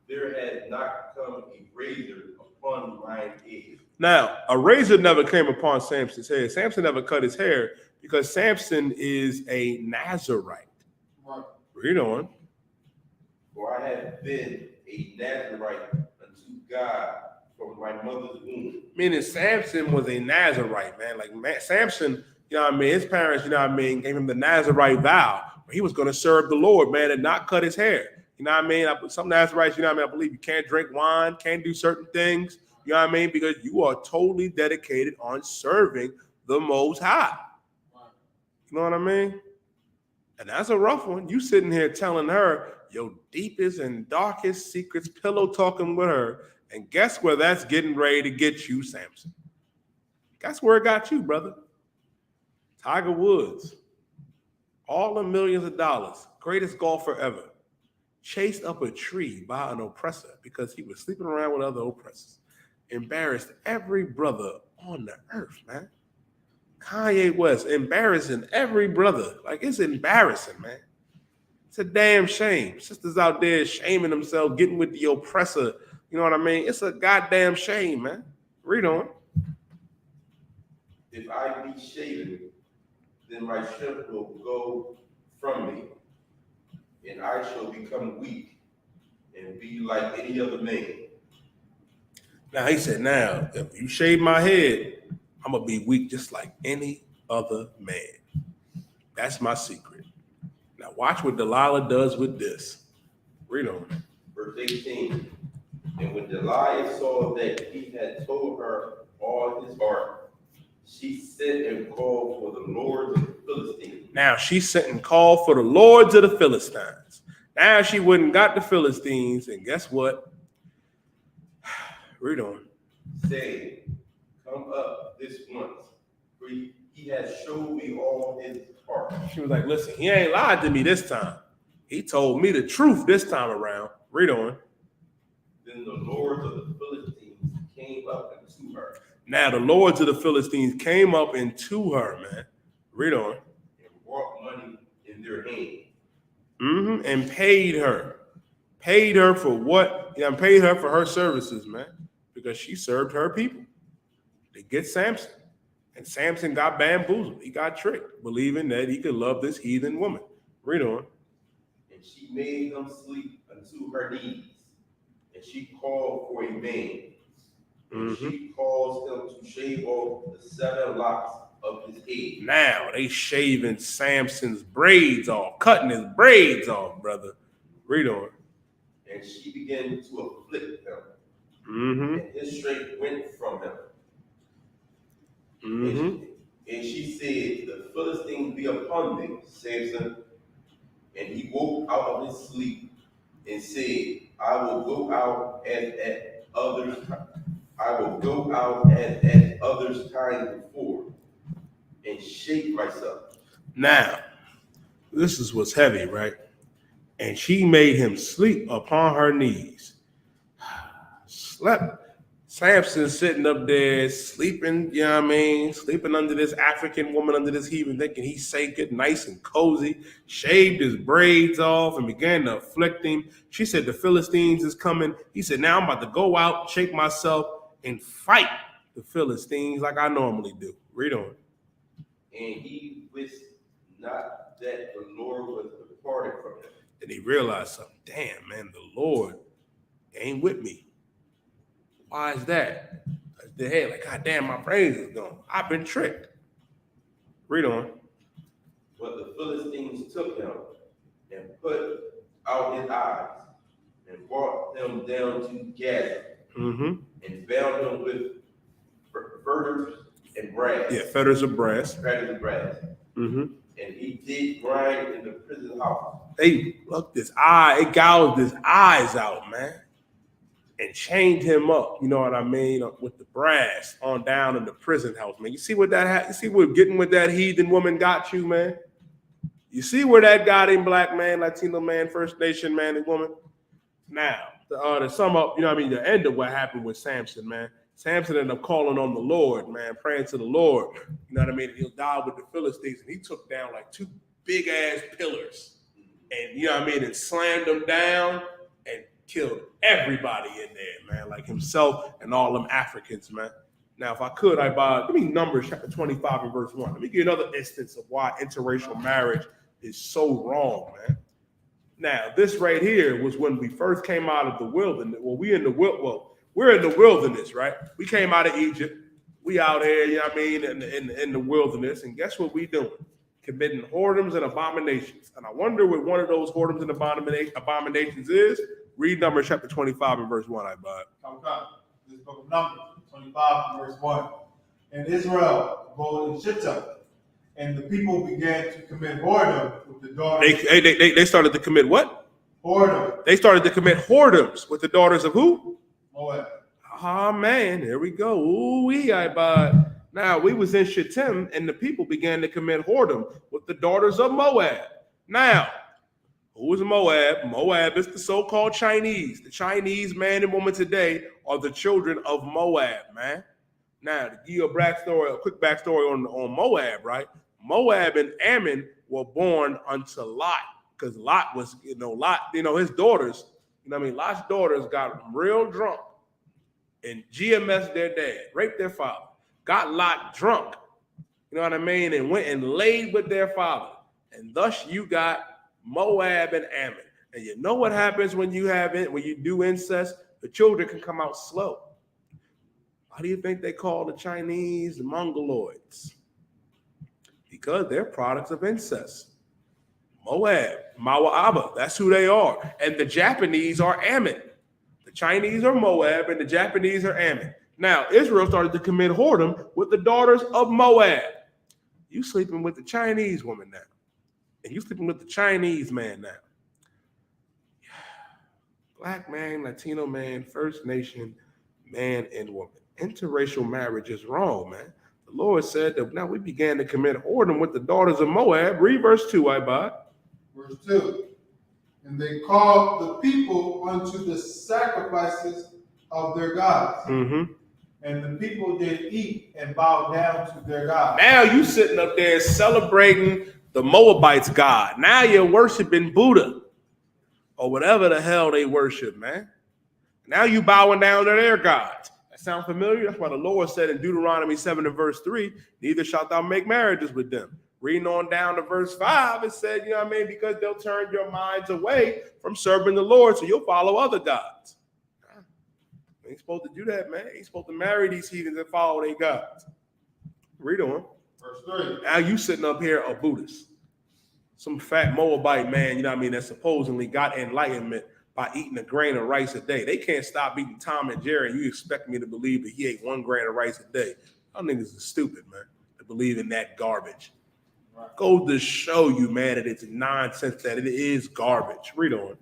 there had not come a razor upon mine head. Now, a razor never came upon Samson's head. Samson never cut his hair because Samson is a Nazarite. Right. Read on. For I have been a Nazarite unto God from my mother's womb. Meaning Samson was a Nazarite, man. Like Samson, you know what I mean? His parents, you know what I mean, gave him the Nazarite vow. He was going to serve the Lord, man, and not cut his hair. You know what I mean? Some Nazarites, you know what I mean? I believe you can't drink wine, can't do certain things. You know what I mean? Because you are totally dedicated on serving the Most High. You know what I mean? And that's a rough one. You sitting here telling her your deepest and darkest secrets, pillow talking with her. And guess where that's getting ready to get you, Samson? Guess where it got you, brother? Tiger Woods. All the millions of dollars. Greatest golfer ever. Chased up a tree by an oppressor because he was sleeping around with other oppressors. Embarrassed every brother on the earth, man. Kanye West embarrassing every brother. Like, it's embarrassing, man. It's a damn shame. Sisters out there shaming themselves, getting with the oppressor. You know what I mean? It's a goddamn shame, man. Read on. If I be shaven, then my strength will go from me, and I shall become weak and be like any other man. Now, he said, now, if you shave my head, I'm going to be weak just like any other man. That's my secret. Now, watch what Delilah does with this. Read on. Verse 18. And when Delilah saw that he had told her all his heart, she sent and called for the lords of the Philistines. Now, she sent and called for the lords of the Philistines. Now, she went and got the Philistines, and guess what? Read on. Saying, come up this once, for he has showed me all his heart. She was like, listen, he ain't lied to me this time. He told me the truth this time around. Read on. Then the lords of the Philistines came up unto her. Now the lords of the Philistines came up into her, man. Read on. And brought money in their hand. And paid her. Paid her for what? Yeah, paid her for her services, man. Because she served her people. They get Samson. And Samson got bamboozled. He got tricked, believing that he could love this heathen woman. Read on. And she made him sleep unto her knees. And she called for a man. And she caused him to shave off the 7 locks of his head. Now they shaving Samson's braids off, cutting his braids off, brother. Read on. And she began to afflict him. And his strength went from him. And she said, the Philistines be upon thee, Samson. And he woke out of his sleep and said, I will go out as at others. I will go out as at others' time before and shake myself. Now, this is what's heavy, right? And she made him sleep upon her knees. Slept. Samson sitting up there sleeping, you know what I mean? Sleeping under this African woman, under this heathen, thinking he's safe, getting nice and cozy, shaved his braids off and began to afflict him. She said, the Philistines is coming. He said, now I'm about to go out, shake myself, and fight the Philistines like I normally do. Read on. And he wist not that the Lord was departed from him. Then he realized something. Damn, man, the Lord ain't with me. Why is that? The head, like, God damn, my brains is gone. I've been tricked. Read on. But the Philistines took him and put out his eyes and brought him down to Gaza and bound him with fetters and brass. Yeah, fetters of brass. Fetters of brass. And he did grind in the prison house. They looked his eye, it gouged his eyes out, man, and chained him up. You know what I mean? With the brass on down in the prison house, man. You see what that? You see what getting with that heathen woman got you, man? You see where that got him, black man, Latino man, First Nation man and woman? Now, to sum up, you know what I mean, the end of what happened with Samson, man. Samson ended up calling on the Lord, man, praying to the Lord. You know what I mean? He'll die with the Philistines, and he took down like 2 big-ass pillars. And, you know what I mean, and slammed them down and killed everybody in there, man, like himself and all them Africans, man. Now, if I could, give me Numbers chapter 25 and verse 1. Let me give you another instance of why interracial marriage is so wrong, man. Now, this right here was when we first came out of the wilderness. We're in the wilderness, right? We came out of Egypt. We out there, you know what I mean, in the wilderness. And guess what we doing? Committing whoredoms and abominations. And I wonder what one of those whoredoms and abominations is. Read Numbers chapter 25 and verse 1, This book of Numbers, 25 and verse 1. And Israel abode in Shittim, and the people began to commit whoredom with the daughters. They started to commit what? Whoredom. They started to commit whoredoms with the daughters of who? Moab. Oh man, here we go. Ooh-wee, Now we was in Shittim, and the people began to commit whoredom with the daughters of Moab. Now, who is Moab? Moab is the so-called Chinese. The Chinese man and woman today are the children of Moab, man. Now, to give you a quick backstory on Moab, right? Moab and Ammon were born unto Lot, because Lot was, his daughters, Lot's daughters got real drunk and GMS their dad, raped their father, got Lot drunk, you know what I mean, and went and laid with their father. And thus you got Moab and Ammon. And you know what happens when you do incest? The children can come out slow. Why do you think they call the Chinese the Mongoloids? Because they're products of incest. Moab, Mawa'aba, that's who they are. And the Japanese are Ammon. The Chinese are Moab and the Japanese are Ammon. Now, Israel started to commit whoredom with the daughters of Moab. You sleeping with the Chinese woman now. And you sleeping with the Chinese man now. Black man, Latino man, First Nation man and woman. Interracial marriage is wrong, man. The Lord said that now we began to commit whoredom with the daughters of Moab. Read verse 2, Verse 2. And they called the people unto the sacrifices of their gods. And the people did eat and bow down to their gods. Now you sitting up there celebrating the Moabites' God. Now you're worshiping Buddha or whatever the hell they worship, man. Now you bowing down to their gods. That sound familiar? That's why the Lord said in Deuteronomy 7 and verse 3, neither shalt thou make marriages with them. Reading on down to verse 5, it said, because they'll turn your minds away from serving the Lord, so you'll follow other gods. You ain't supposed to do that, man. You ain't supposed to marry these heathens and follow their gods. Read on. Verse 3. Now you sitting up here a Buddhist. Some fat Moabite man, that supposedly got enlightenment by eating a grain of rice a day. They can't stop eating Tom and Jerry, and you expect me to believe that he ate 1 grain of rice a day. Y'all niggas is stupid, man, to believe in that garbage. Right. Goes to show you, man, that it's nonsense, that it is garbage. Read on.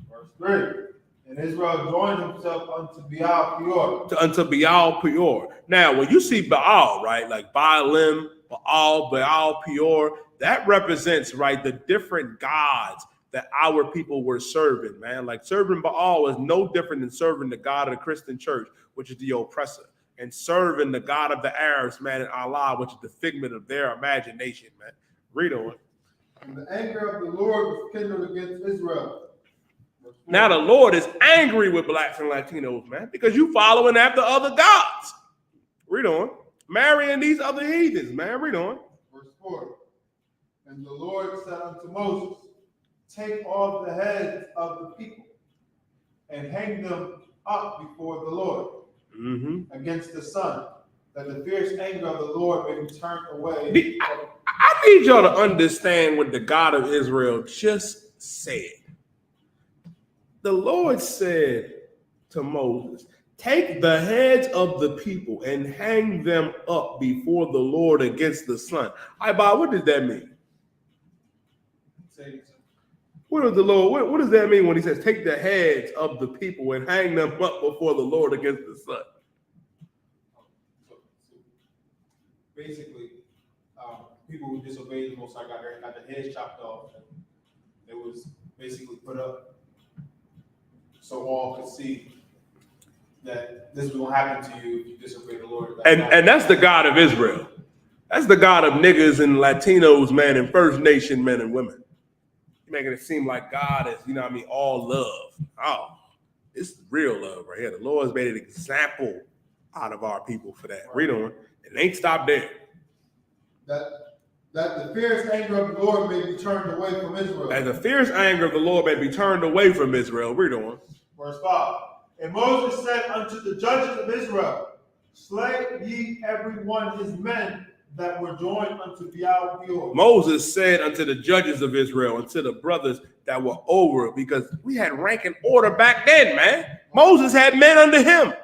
Verse 3. And Israel joined himself unto Baal Peor. Unto Baal Peor. Now, when you see Baal, right, like Baalim, Baal Peor, that represents, right, the different gods that our people were serving, man. Like serving Baal is no different than serving the God of the Christian church, which is the oppressor, and serving the God of the Arabs, man, and Allah, which is the figment of their imagination, man. Read on. And the anger of the Lord was kindled against Israel. Now the Lord is angry with blacks and Latinos, man, because you following after other gods. Read on. Marrying these other heathens, man. Read on. Verse 4. And the Lord said unto Moses, take off the heads of the people and hang them up before the Lord. against the sun, that the fierce anger of the Lord may be turned away. I need y'all to understand what the God of Israel just said. The Lord said to Moses, take the heads of the people and hang them up before the Lord against the sun. Bob, what does that mean? What does the Lord? What does that mean when he says, take the heads of the people and hang them up before the Lord against the sun? Basically, people who disobeyed the Most High got their heads chopped off. And it was basically put up so all could see that this will happen to you if you disobey the Lord. And that's the God of Israel. That's the God of niggas and Latinos, man, and First Nation men and women. You're making it seem like God is, you know what I mean, all love. Oh, it's real love right here. The Lord's made an example out of our people for that. Read on. It ain't stopped there. That the fierce anger of the Lord may be turned away from Israel. That the fierce anger of the Lord may be turned away from Israel. Read on. Verse 5. And Moses said unto the judges of Israel, slay ye every one his men that were joined unto Baal-Peor. Moses said unto the judges of Israel, unto the brothers that were over, because we had rank and order back then, man. Moses had men under him.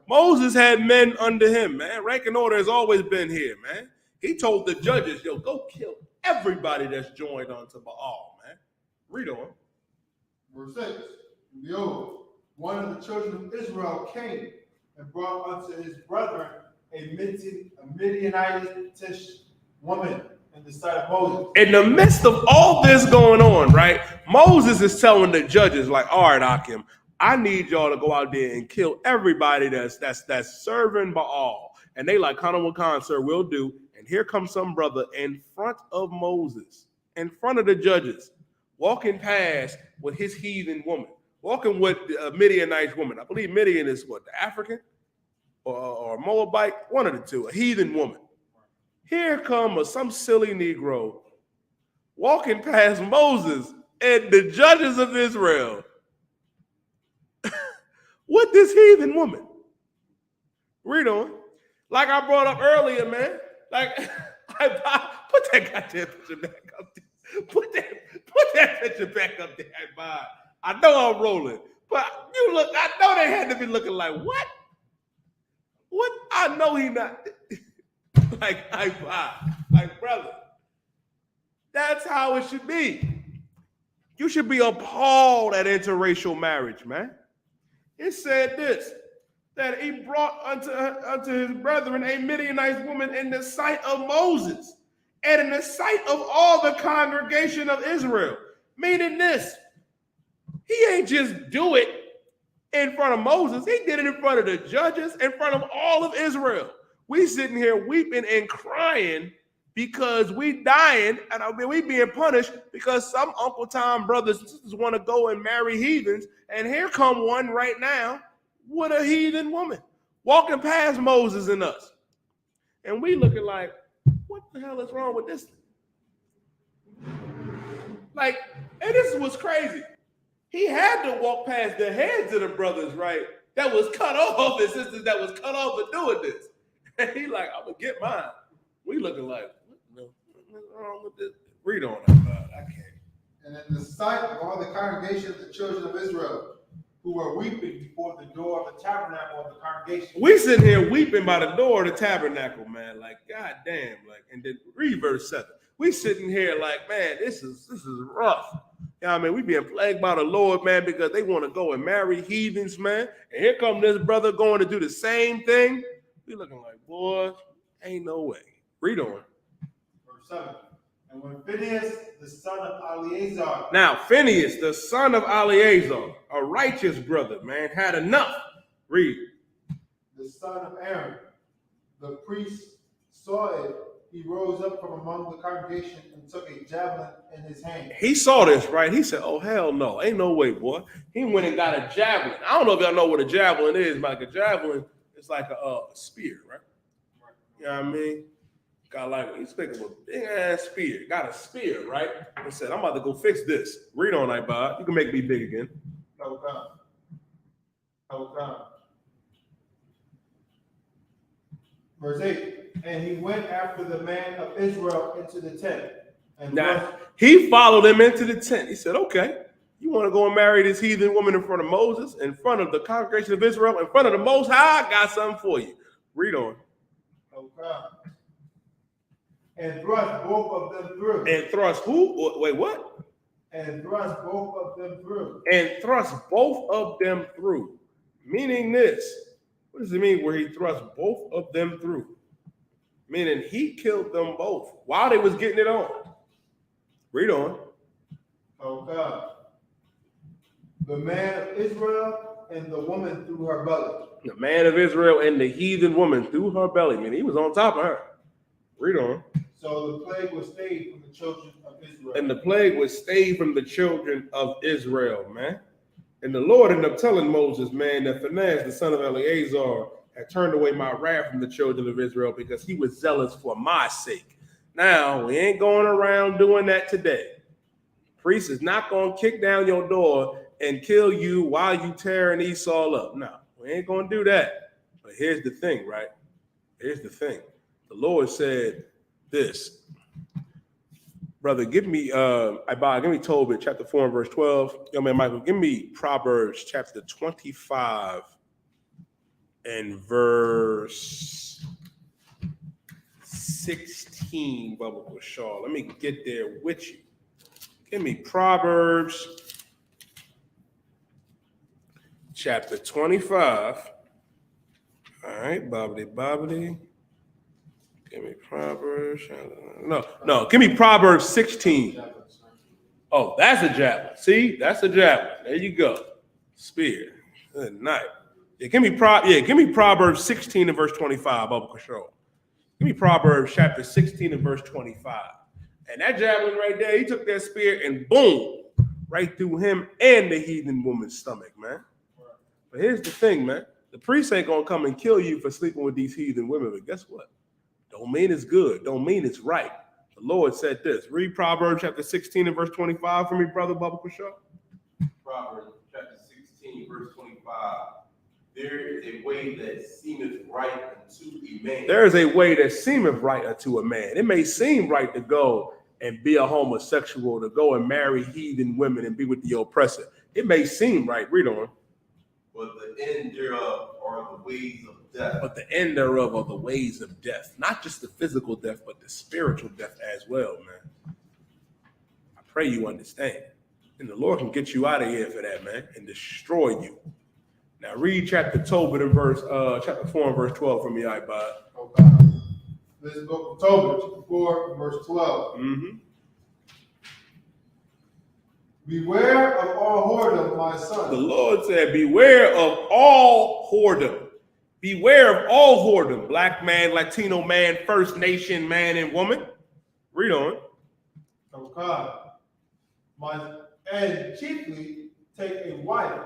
Moses had men under him, man. Rank and order has always been here, man. He told the judges, yo, go kill everybody that's joined unto Baal, man. Read on. Verse 6. Behold, one of the children of Israel came and brought unto his brethren a Midianitish woman in the sight of Moses. In the midst of all this going on, right, Moses is telling the judges, like, all right, Akim, I need y'all to go out there and kill everybody that's serving Baal. And they like, Khan, sir, will do. And here comes some brother in front of Moses, in front of the judges, walking past with his heathen woman, walking with a Midianite woman. I believe Midian is what, the African or Moabite, one of the two, a heathen woman. Here comes some silly Negro walking past Moses and the judges of Israel with this heathen woman. Read on. Like I brought up earlier, man. Like, put that goddamn picture back up there. Put that picture back up there. I know I'm rolling, but you look. I know they had to be looking like what? What? I know he not. Like, brother. That's how it should be. You should be appalled at interracial marriage, man. It said this, that he brought unto his brethren a Midianite woman in the sight of Moses and in the sight of all the congregation of Israel. Meaning this, he ain't just do it in front of Moses. He did it in front of the judges, in front of all of Israel. We sitting here weeping and crying because we dying, and I mean, we being punished because some Uncle Tom brothers and sisters want to go and marry heathens, and here come one right now with a heathen woman walking past Moses and us. And we looking like, what the hell is wrong with this? Like, and this is what's crazy. He had to walk past the heads of the brothers, right, that was cut off, and sisters that was cut off for doing this. And he like, I'm going to get mine. We looking like, what's wrong with this? Read on it, I can't. And in the sight of all the congregation of the children of Israel, who were weeping before the door of the tabernacle of the congregation. We sitting here weeping by the door of the tabernacle, man. Like, God damn. Like, and then read verse 7. We sitting here like, man, this is rough. You know what I mean? We being plagued by the Lord, man, because they want to go and marry heathens, man. And here come this brother going to do the same thing. We looking like, boy, ain't no way. Read on. Verse 7. And when Phinehas, the son of Eleazar. Now, Phinehas, the son of Eleazar, a righteous brother, man, had enough. Read. The son of Aaron, the priest, saw it. He rose up from among the congregation and took a javelin in his hand. He saw this, right? He said, oh, hell no. Ain't no way, boy. He went and got a javelin. I don't know if y'all know what a javelin is, but like a javelin, it's like a spear, right? You know what I mean? Got like, he's thinking of a big ass spear. Got a spear, right? And said, I'm about to go fix this. Read on, Bob. You can make me big again. No come. Verse 8. And he went after the man of Israel into the tent. And Now, he followed him into the tent. He said, okay, you want to go and marry this heathen woman in front of Moses, in front of the congregation of Israel, in front of the Most High? I got something for you. Read on. Okay. And thrust both of them through. And thrust who? Wait, what? And thrust both of them through. And thrust both of them through. Meaning this. What does it mean where he thrust both of them through? Meaning he killed them both while they was getting it on. Read on. Okay. The man of Israel and the woman through her belly. The man of Israel and the heathen woman through her belly. Meaning he was on top of her. Read on. So the plague was stayed from the children of Israel. And the plague was stayed from the children of Israel, man. And the Lord ended up telling Moses, man, that Phinehas, the son of Eleazar, had turned away my wrath from the children of Israel because he was zealous for my sake. Now, we ain't going around doing that today. Priest is not going to kick down your door and kill you while you tearing Esau up. No, we ain't going to do that. But here's the thing, right? Here's the thing. The Lord said this. Brother, give me give me Tobit chapter 4 and verse 12. Yo, man, Michael, give me Proverbs chapter 25 and verse 16, Bubba Shaw. Let me get there with you. Give me Proverbs chapter 25. All right, bobbity. Give me Proverbs. No. Give me Proverbs 16. Oh, that's a javelin. See, that's a javelin. There you go. Spear. Good night. Yeah, give me Proverbs 16 and verse 25. Bubba Control. Give me Proverbs chapter 16 and verse 25. And that javelin right there, he took that spear and boom, right through him and the heathen woman's stomach, man. But here's the thing, man. The priest ain't gonna come and kill you for sleeping with these heathen women. But guess what? Don't mean it's good. Don't mean it's right. The Lord said this. Read Proverbs chapter 16 and verse 25 for me, brother Bubba Shaw. Proverbs chapter 16, verse 25. There is a way that seemeth right unto a man. There is a way that seemeth right unto a man. It may seem right to go and be a homosexual, to go and marry heathen women and be with the oppressor. It may seem right. Read on. But the end thereof are the ways of death. But the end thereof are the ways of death. Not just the physical death, but the spiritual death as well, man. I pray you understand. And the Lord can get you out of here for that, man, and destroy you. Now read chapter Tobit and chapter 4 and verse 12 for me, I.S.U.P.K. Okay. This is the book of Tobit, chapter 4, verse 12. Mm-hmm. Beware of all whoredom, my son. The Lord said, beware of all whoredom. Beware of all whoredom. Black man, Latino man, First Nation man and woman. Read on. Okay. And chiefly take a wife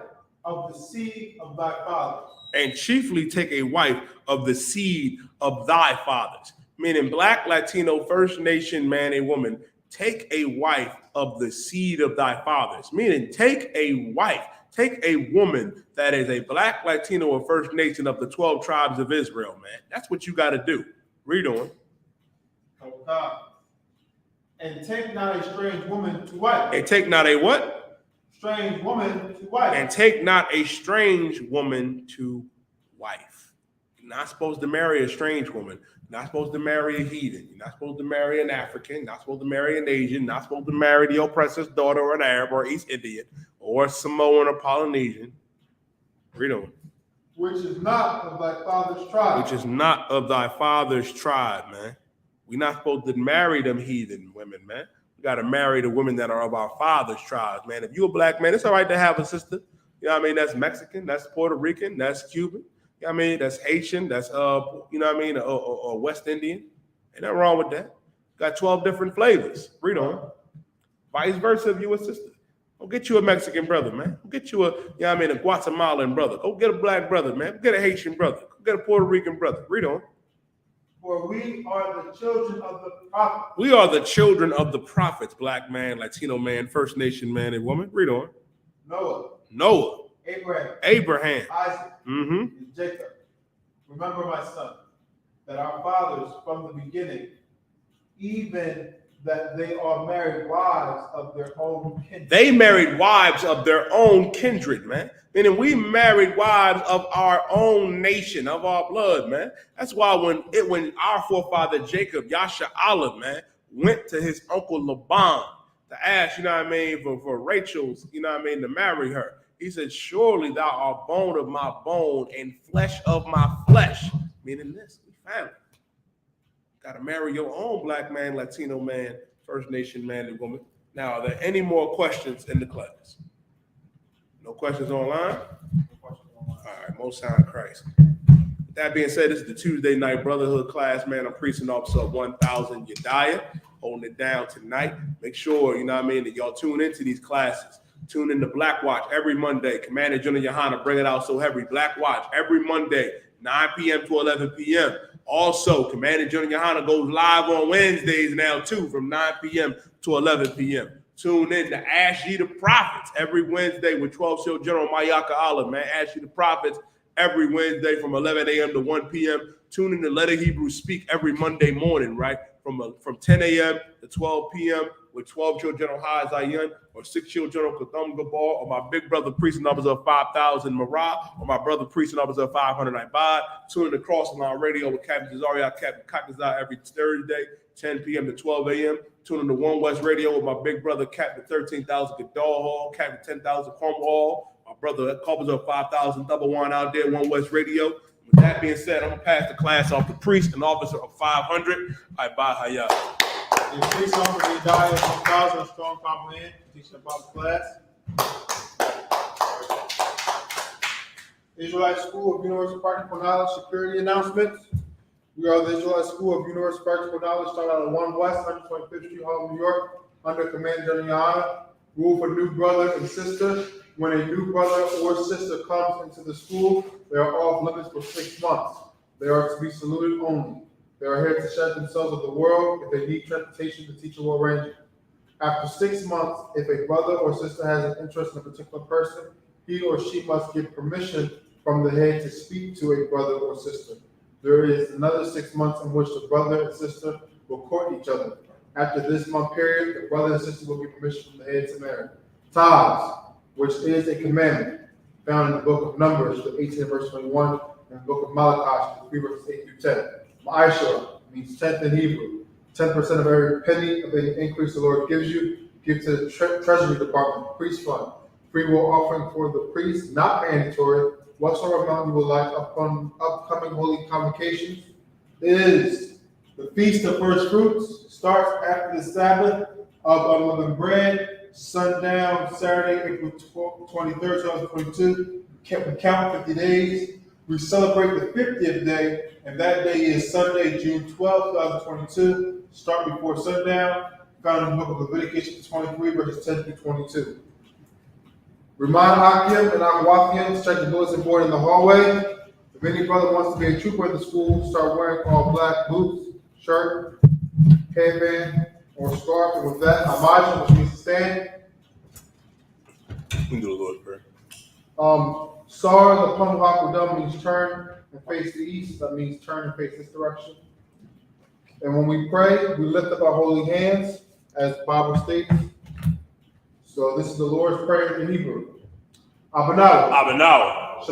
of the seed of thy fathers. And chiefly take a wife of the seed of thy fathers. Meaning Black, Latino, First Nation man and woman. Take a wife of the seed of thy fathers. Meaning take a wife, take a woman that is a Black, Latino, or First Nation of the 12 tribes of Israel, man. That's what you got to do. Read on. Okay. And take not a strange woman to wife. And take not a what? Strange woman to wife. And take not a strange woman to wife. You're not supposed to marry a strange woman. You're not supposed to marry a heathen. You're not supposed to marry an African. You're not supposed to marry an Asian. You're not supposed to marry the oppressor's daughter or an Arab or East Indian or Samoan or Polynesian. Read on. Which is not of thy father's tribe. Which is not of thy father's tribe, man. We're not supposed to marry them heathen women, man. We got to marry the women that are of our father's tribes, man. If you're a black man, it's all right to have a sister. You know what I mean? That's Mexican, that's Puerto Rican, that's Cuban. You know what I mean? That's Haitian, that's, you know what I mean? Or West Indian. Ain't nothing wrong with that. Got 12 different flavors. Read on. Vice versa if you a sister. Go get you a Mexican brother, man. Go get you a, you know what I mean, a Guatemalan brother. Go get a black brother, man. Go get a Haitian brother. Go get a Puerto Rican brother. Read on. For we are the children of the prophets. We are the children of the prophets, black man, Latino man, First Nation man and woman. Read on. Noah. Abraham. Isaac. And Jacob. Remember my son. that our fathers from the beginning, even that they are married wives of their own kindred. They married wives of their own kindred, man. Meaning we married wives of our own nation, of our blood, man. That's why when our forefather Jacob, Yasha-Allah, man, went to his uncle Laban to ask, you know what I mean, for Rachel's, you know what I mean, to marry her. He said, surely thou art bone of my bone and flesh of my flesh. Meaning this, we family. Got to marry your own black man, Latino man, First Nation man and woman. Now, are there any more questions in the class? No questions online? All right, Most High Christ. With that being said, this is the Tuesday night Brotherhood class, man. I'm Precinct Officer 1000 Yediah, holding it down tonight. Make sure, you know what I mean, that y'all tune into these classes. Tune in to Black Watch every Monday. Commander General Yohanna, bring it out so heavy. Black Watch every Monday, 9 p.m. to 11 p.m. Also, Commander General Yohanna goes live on Wednesdays now, too, from 9 p.m. to 11 p.m. Tune in to Ask Ye the Prophets every Wednesday with 12 Seal General Mayaka Allah, man. Ask Ye the Prophets every Wednesday from 11 a.m. to 1 p.m. Tune in to Let a Hebrew Speak every Monday morning, right? From 10 a.m. to 12 p.m. with 12 Chill General High Zion or 6 Chill General Katham Gabar or my big brother Precinct Officer of 5,000 Marah or my brother Precinct Officer of 500 Ibad. Tune in to Crossing Line Radio with Captain Jazaria, Captain Kakazai every Thursday, 10 p.m. to 12 a.m. Tune in to One West Radio with my big brother Captain 13,000 Gadar Hall, Captain 10,000 Cromwell Hall, my brother Coppers of 5,000 Double One out there, One West Radio. With that being said, I'm going to pass the class off to Priest and Officer of 500. Ibad Hayat. The police officer Yediah 1000 strong comprehend, teaching about the class. Israelite School of Universal Practical Knowledge security announcements. We are the Israelite School of Universal Practical Knowledge, started out on 1 West, 125th Street, Harlem, New York, under Commander General Yohanna. Rule for new brother and sister. When a new brother or sister comes into the school, they are off limits for 6 months. They are to be saluted only. They are here to shed themselves of the world. If they need transportation, the teacher will arrange it. After 6 months, if a brother or sister has an interest in a particular person, he or she must give permission from the head to speak to a brother or sister. There is another 6 months in which the brother and sister will court each other. After this month period, the brother and sister will get permission from the head to marry. Tithes, which is a commandment, found in the book of Numbers, the 18th verse 21, and the book of Malachi, 3 verses 8 through 10. I.S.U.P.K means tenth in Hebrew. 10% of every penny of any increase the Lord gives you, give to the Treasury Department, priest fund. Free will offering for the priest, not mandatory. Whatsoever amount you would like upon upcoming holy convocations is the Feast of First Fruits. Starts after the Sabbath of unleavened bread, sundown Saturday, April 23rd, 2022. We count 50 days. We celebrate the 50th day, and that day is Sunday, June 12th, 2022. Start before sundown. Found in the book of Leviticus 23, verses 10 through 22. Remind Akim and Akwathian to check the bulletin board in the hallway. If any brother wants to be a trooper in the school, start wearing all black boots, shirt, headband, or scarf. And with that, Amaj, which means to stand. We can do the Lord's Prayer. Sar, the Pumhak means turn and face the east. That means turn and face this direction. And when we pray, we lift up our holy hands, as the Bible states. So this is the Lord's Prayer in Hebrew. Abanawa.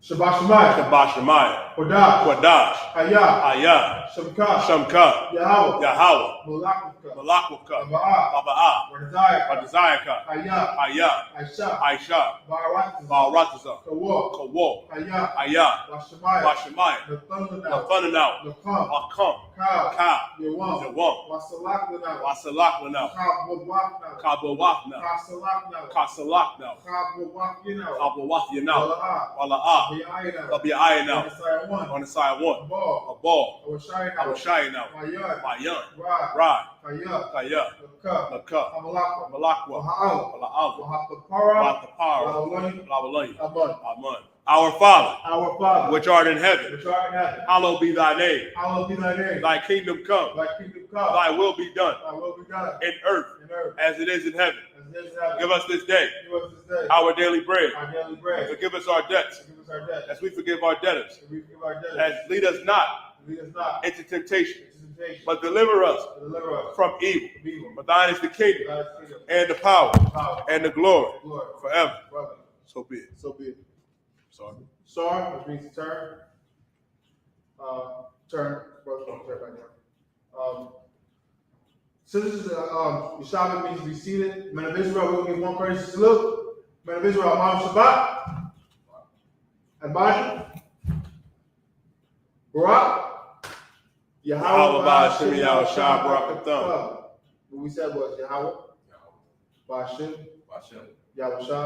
Shabbat Shemayah. Shabbat Shemayah. Kodash. Kodash. Hayah. Hayah. Shamka. Shamka. Yahweh. Yahweh. Malakwaka. Malakwaka. Baba'ah. Baba'ah. Wadazayaka. Wadazayaka. Hayah. Hayah. Aisha. Aisha. Ba'aratiza. Ba'aratiza. Kawah. Kawah. Hayah. Hayah. Washamayah. Washamayah. Nathananah. Nathanael. Nakam. Akam. Ka. Ka. Yawam. Yawam. Wasalaklanah. Wasalaklanah. Kabawaknah. Kabawaknah. Kasalaknah. Kasalaknah. Kabawakyanah. Kabawakyanah. Wala'ah. Wala'ah. Bi'ayinah. Abi'ayinah. One. On the side one. Ball. A ball. Awashayinah. Awashayinah. Mayan. Mayan. Rod. Rod. Kayah. Kaya. Lakah. Laka. Amalakwa. Malakwa. Waha'al. Wala'al. Wahapapara. Watapara. Lawalani. Lawalani. Aman. Amen. Our Father, Our Father, which art in heaven, which art in heaven, hallowed be thy name. hallowed be thy name. Thy kingdom come. Thy kingdom come. Thy will be done Thy will be done in earth in earth as it is in heaven. as it is in heaven. Give us this day Give us this day our daily bread. our daily And bread. forgive us our debts Forgive us our debts as we forgive our debtors. as we forgive our debtors. And lead us not Lead us not into temptation, into temptation, but deliver us but deliver us from evil. from evil. For thine is the kingdom, Thine is the kingdom, and the power, power, and the glory, glory, forever. forever. So be it. So be it. Sorry. Sorry, which means to turn. Turn. Brother, turn right now. Since this is Yeshua means to be seated. Men of Israel, we'll give one praise salute. Men of Israel, I.S.U.P.K. And I.S.U.P.K. Barak. Yahweh Ba'Shem Yahushua Barak Atham. What we said was Yahweh Ba'Shem Yahushua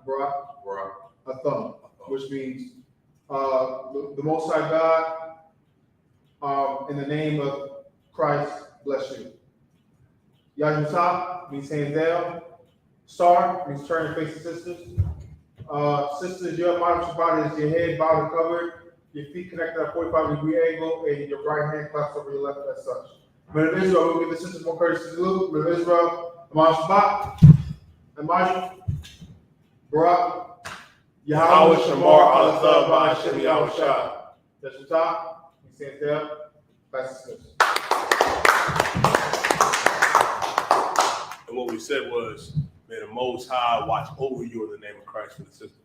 Barak Atham, which means the Most High God, in the name of Christ, bless you. Yahusha means hands down. Star means turn and face the sisters. Sisters, your bottom body is your head, body covered, your feet connected at a 45-degree angle, and your right hand clasped over your left as such. Men of Israel, we'll give the sisters more courtesy salute. Men of Israel, I.S.U.P.K. and I.S.U.P.K. Barak. Yahweh Shamar Alathah Ba'Shem Yahushua. That's your top. You stand there. Pass the sisters. And what we said was, may the Most High watch over you in the name of Christ for the system.